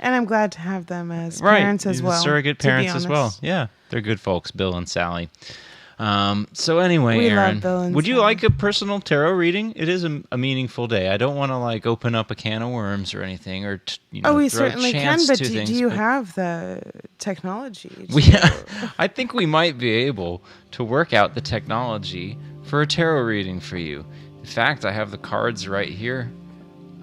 And I'm glad to have them as Right. parents as well. Surrogate to be parents as well. honest. Yeah, they're good folks, Bill and Sally. So anyway, We love Aaron, Bill and would you Sally. like a personal tarot reading? It is a meaningful day. I don't want to like open up a can of worms or anything, or We throw certainly chance can, but to do things, you but- have the technology? I think we might be able to work out the technology for a tarot reading for you. In fact, I have the cards right here.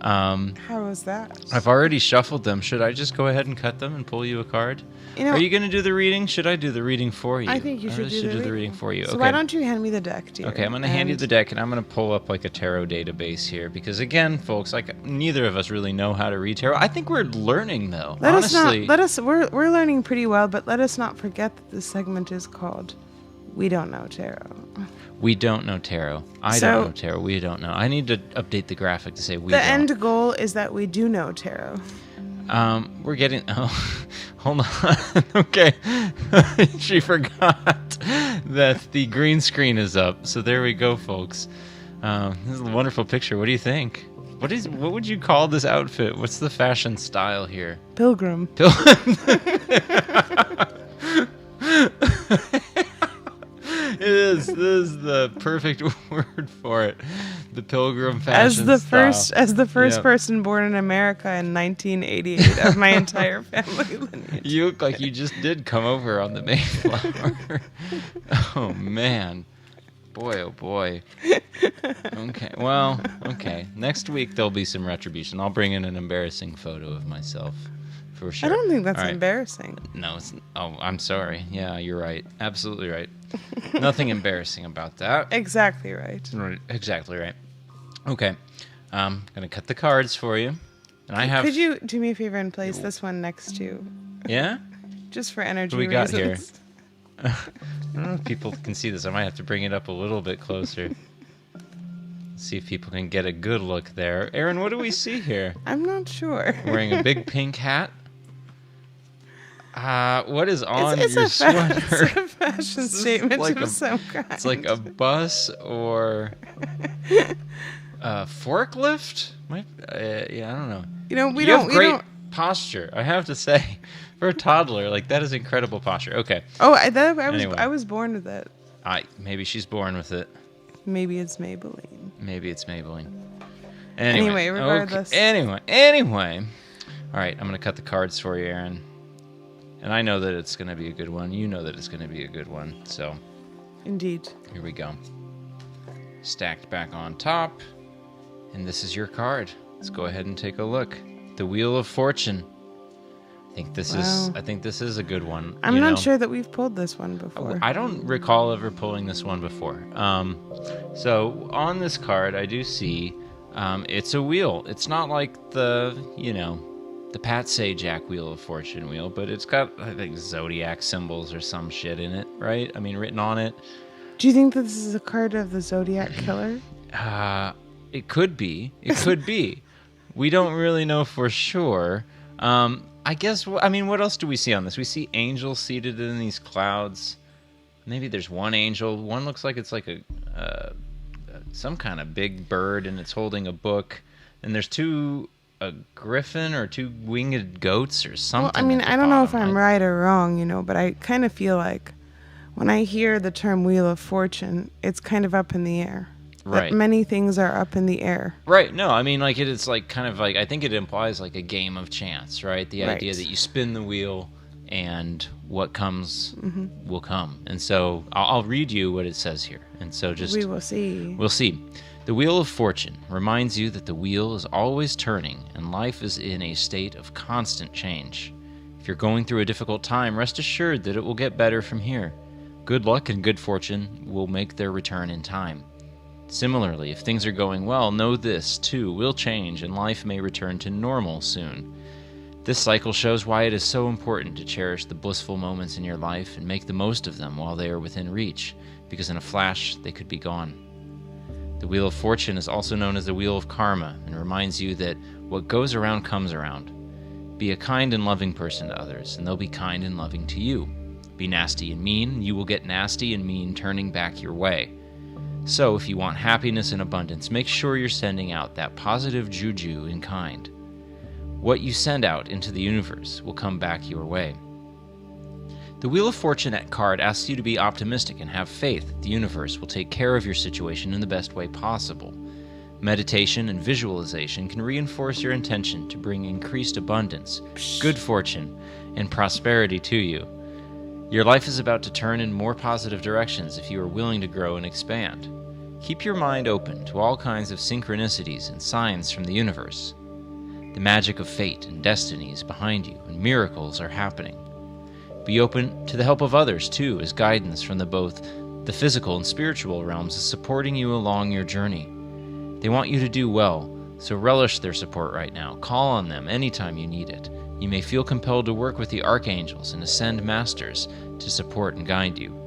How is that? I've already shuffled them. Should I just go ahead and cut them and pull you a card? Are you going to do the reading? Should I do the reading for you? I think you should really do do the the reading for you. So Okay. why don't you hand me the deck, dear? Okay, I'm going to hand you And- the deck, and I'm going to pull up like a tarot database here because, again, folks, like neither of us really know how to read tarot. I think we're learning, though. Honestly, We're learning pretty well, but let us not forget that this segment is called "We Don't Know Tarot." we don't know tarot. I So- don't know tarot. We don't know. I need to update the graphic to say we The don't. end goal is that we do know tarot. We're getting. Oh, hold on. Okay, she forgot that the green screen is up. So there we go, folks. This is a wonderful picture. What do you think? What would you call this outfit? What's the fashion style here? Pilgrim. This is the perfect word for it. The pilgrim fashion As the first Yeah. person born in America in 1988 of my entire family lineage. You look like you just did come over on the Mayflower. Oh, man. Boy, oh, boy. Okay, well, okay. Next week, there'll be some retribution. I'll bring in an embarrassing photo of myself, for sure. I don't think that's All right. embarrassing. No, it's... Oh, I'm sorry. Yeah, you're right. Absolutely right. Nothing embarrassing about that. Exactly right. Right, exactly right. Okay. I'm going to cut the cards for you. And I have... Could you do me a favor and place this one next to, Yeah? just for energy What we got here? reasons? I don't know if people can see this. I might have to bring it up a little bit closer. See if people can get a good look there. Aaron, what do we see here? I'm not sure. Wearing a big pink hat. What is on It's your a sweater? it's a fashion statement like of a- some kind. It's like a bus or a forklift. Yeah, I don't know. You know, we You have don't. We great don't. posture, I have to say. For a toddler, like that is incredible posture. Okay, Oh, Anyway. I was born with it. maybe she's born with it. Maybe it's Maybelline. Maybe it's Maybelline. Anyway, regardless. Okay. Anyway. All right, I'm going to cut the cards for you, Aaron. And I know that it's going to be a good one. You know that it's going to be a good one. So Indeed. here we go. Stacked back on top. And this is your card. Let's go ahead and take a look. The Wheel of Fortune. I think this is a good one. I'm you not know? sure that we've pulled this one before. I don't recall ever pulling this one before. So on this card, I do see it's a wheel. It's not like the Pat Sajak Wheel of Fortune wheel, but it's got, I think, zodiac symbols or some shit in it, right? I mean, written on it. Do you think that this is a card of the Zodiac Killer? It could be. It could be. We don't really know for sure. I guess, what else do we see on this? We see angels seated in these clouds. Maybe there's one angel. One looks like it's like some kind of big bird, and it's holding a book. And there's a griffin or two winged goats or something. Well, at the I don't know if bottom. I'm right or wrong, but I kind of feel like when I hear the term Wheel of Fortune, it's kind of up in the air. Right. That many things are up in the air. Right. No, I mean, like it's like kind of like, I think it implies like a game of chance, right? The idea Right. that you spin the wheel and what comes will come. And so I'll read you what it says here. And so just We will see. we'll see. The Wheel of Fortune reminds you that the wheel is always turning and life is in a state of constant change. If you're going through a difficult time, rest assured that it will get better from here. Good luck and good fortune will make their return in time. Similarly, if things are going well, know this, too, will change and life may return to normal soon. This cycle shows why it is so important to cherish the blissful moments in your life and make the most of them while they are within reach, because in a flash, they could be gone. The Wheel of Fortune is also known as the Wheel of Karma and reminds you that what goes around comes around. Be a kind and loving person to others, and they'll be kind and loving to you. Be nasty and mean, you will get nasty and mean turning back your way. So, if you want happiness and abundance, make sure you're sending out that positive juju in kind. What you send out into the universe will come back your way. The Wheel of Fortune card asks you to be optimistic and have faith that the universe will take care of your situation in the best way possible. Meditation and visualization can reinforce your intention to bring increased abundance, good fortune, and prosperity to you. Your life is about to turn in more positive directions if you are willing to grow and expand. Keep your mind open to all kinds of synchronicities and signs from the universe. The magic of fate and destiny is behind you, and miracles are happening. Be open to the help of others, too, as guidance from both the physical and spiritual realms is supporting you along your journey. They want you to do well, so relish their support right now. Call on them anytime you need it. You may feel compelled to work with the archangels and ascend masters to support and guide you.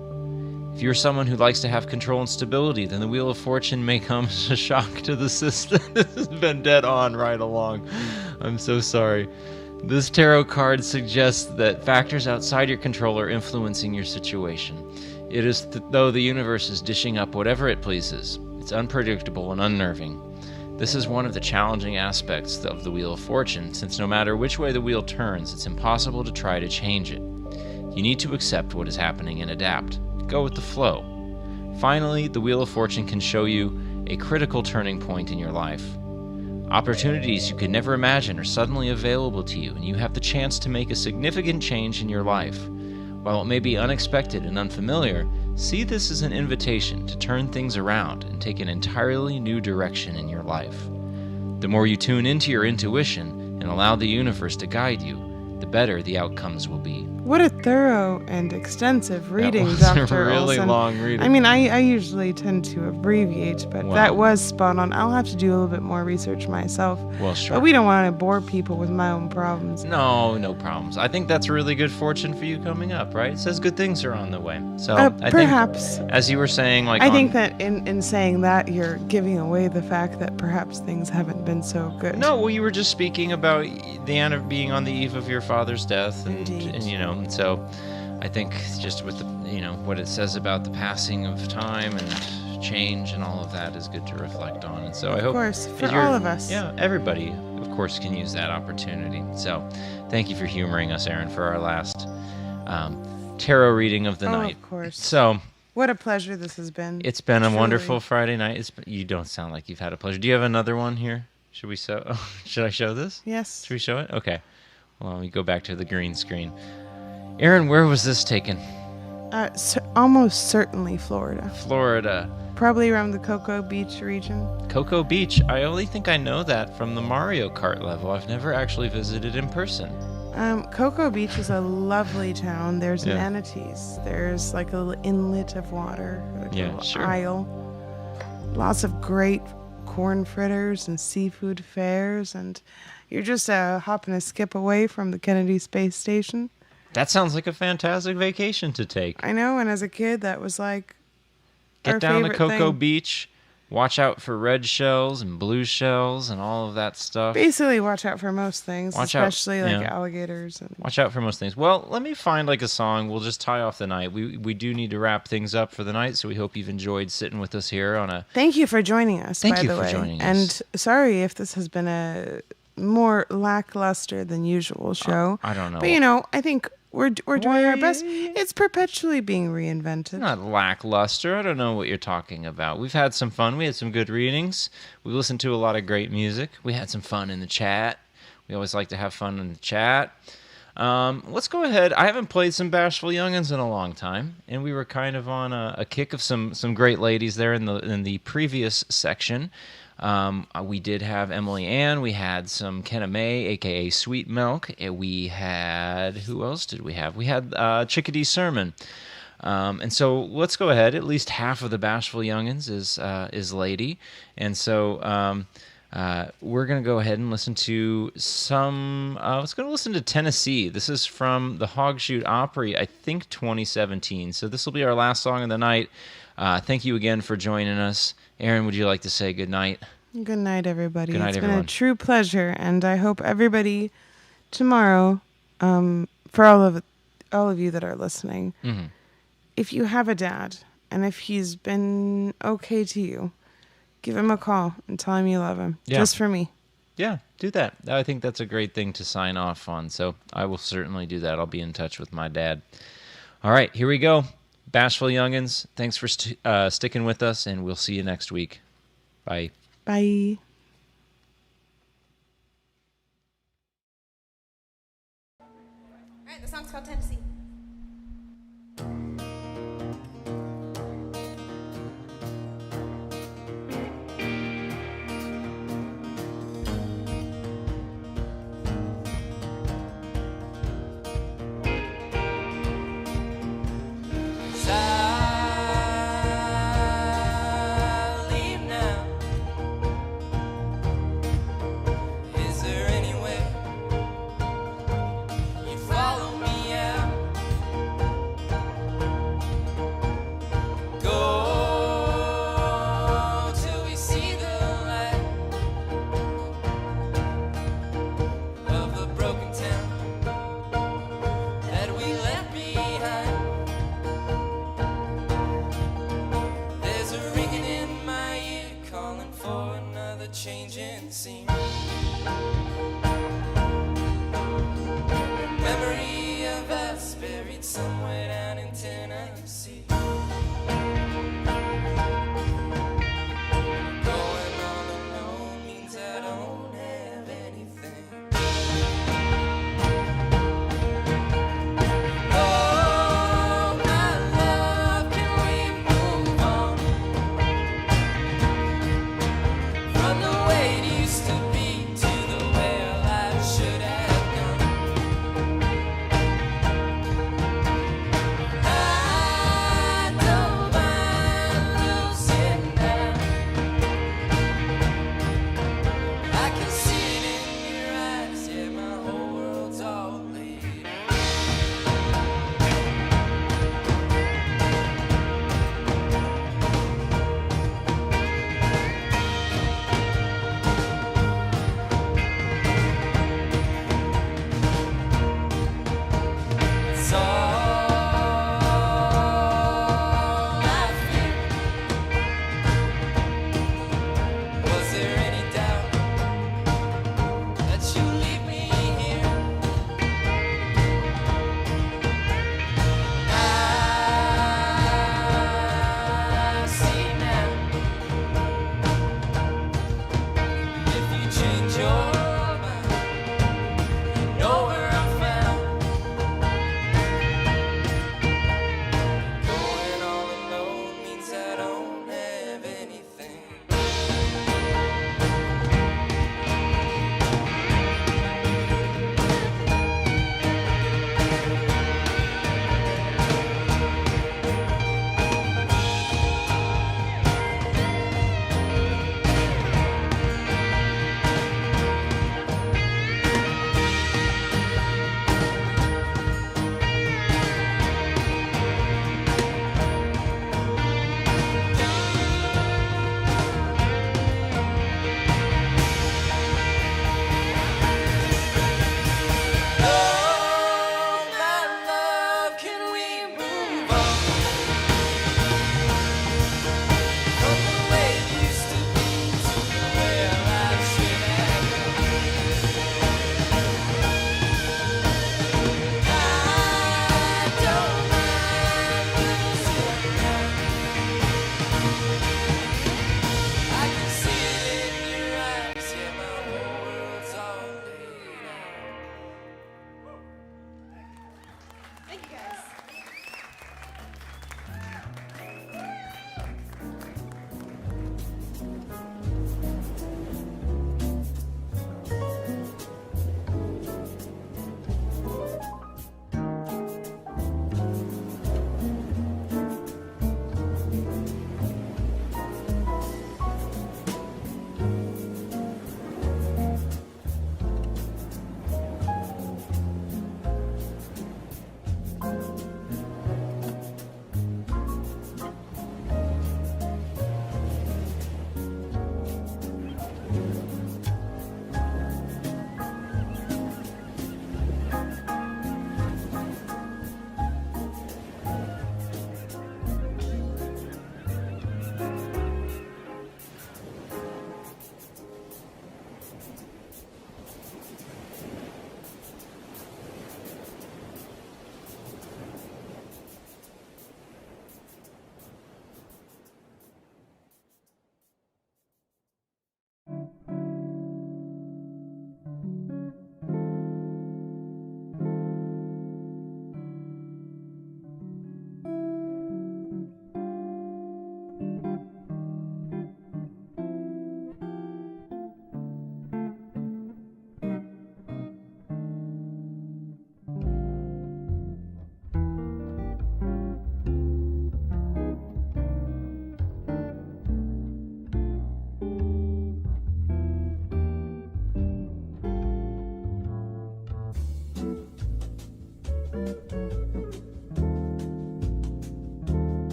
If you're someone who likes to have control and stability, then the Wheel of Fortune may come as a shock to the system. This has been dead on right along. I'm so sorry. This tarot card suggests that factors outside your control are influencing your situation. It is though the universe is dishing up whatever it pleases. It's unpredictable and unnerving. This is one of the challenging aspects of the Wheel of Fortune, since no matter which way the wheel turns, it's impossible to try to change it. You need to accept what is happening and adapt. Go with the flow. Finally, the Wheel of Fortune can show you a critical turning point in your life. Opportunities you could never imagine are suddenly available to you, and you have the chance to make a significant change in your life. While it may be unexpected and unfamiliar, see this as an invitation to turn things around and take an entirely new direction in your life. The more you tune into your intuition and allow the universe to guide you, the better the outcomes will be. What a thorough and extensive reading, That was Dr. a really Olson. long reading. I mean, I usually tend to abbreviate, but Wow. that was spot on. I'll have to do a little bit more research myself. Well, sure. But we don't want to bore people with my own problems. No problems. I think that's really good fortune for you coming up, right? It says good things are on the way. So I Perhaps. think, as you were saying, like I think that in saying that, you're giving away the fact that perhaps things haven't been so good. No, well, you were just speaking about the being on the eve of your father's death, and so I think just with the what it says about the passing of time and change and all of that is good to reflect on. And so I hope, Of course, for that you're- all of us. yeah, everybody, of course, can use that opportunity. So thank you for humoring us, Aaron, for our last tarot reading of the night. Of course. So. What a pleasure this has been. It's been a Truly. wonderful Friday night. You don't sound like you've had a pleasure. Do you have another one here? Should I show this? Yes. Should we show it? Okay. Well, let me go back to the green screen. Aaron, where was this taken? Almost certainly Florida. Florida. Probably around the Cocoa Beach region. Cocoa Beach. I only think I know that from the Mario Kart level. I've never actually visited in person. Cocoa Beach is a lovely town. There's Yeah. manatees. There's like a little inlet of water, like Yeah, a little sure. isle. Lots of great corn fritters and seafood fairs, and you're just a hop and a skip away from the Kennedy Space Station. That sounds like a fantastic vacation to take. I know, and as a kid, that was like our Get down to favorite Cocoa thing. Beach. Watch out for red shells and blue shells and all of that stuff. Basically, watch out for most things, Watch out, especially like yeah. alligators. And Watch out for most things. Well, let me find like a song. We'll just tie off the night. We do need to wrap things up for the night, so we hope you've enjoyed sitting with us here on a... Thank you for joining us, Thank by you the for way. joining and us. sorry if this has been a more lackluster than usual show. I don't know. But I think we're doing our best. It's perpetually being reinvented. Not lackluster. I don't know what you're talking about. We've had some fun. We had some good readings. We listened to a lot of great music. We had some fun in the chat. We always like to have fun in the chat. Let's go ahead. I haven't played some Bashful Young'uns in a long time, and we were kind of on a kick of some great ladies there in the previous section. We did have Emily Ann. We had some Kenna May, a.k.a. Sweet Milk. And we had... Who else did we have? We had Chickadee Sermon. And so let's go ahead. At least half of the Bashful Young'uns is lady. And so we're going to go ahead and listen to some... let's go listen to Tennessee. This is from the Hog Shoot Opry, I think 2017. So this will be our last song of the night. Thank you again for joining us. Aaron, would you like to say good night? Good night, everybody. Good night, It's everyone. been a true pleasure, and I hope everybody tomorrow, for all of you that are listening, Mm-hmm. if you have a dad and if he's been okay to you, give him a call and tell him you love him. Yeah. Just for me. Yeah, do that. I think that's a great thing to sign off on. So I will certainly do that. I'll be in touch with my dad. All right, here we go. Bashful Youngins, thanks for sticking with us, and we'll see you next week. Bye. Bye. All right, the song's called Tennessee. Changing scene.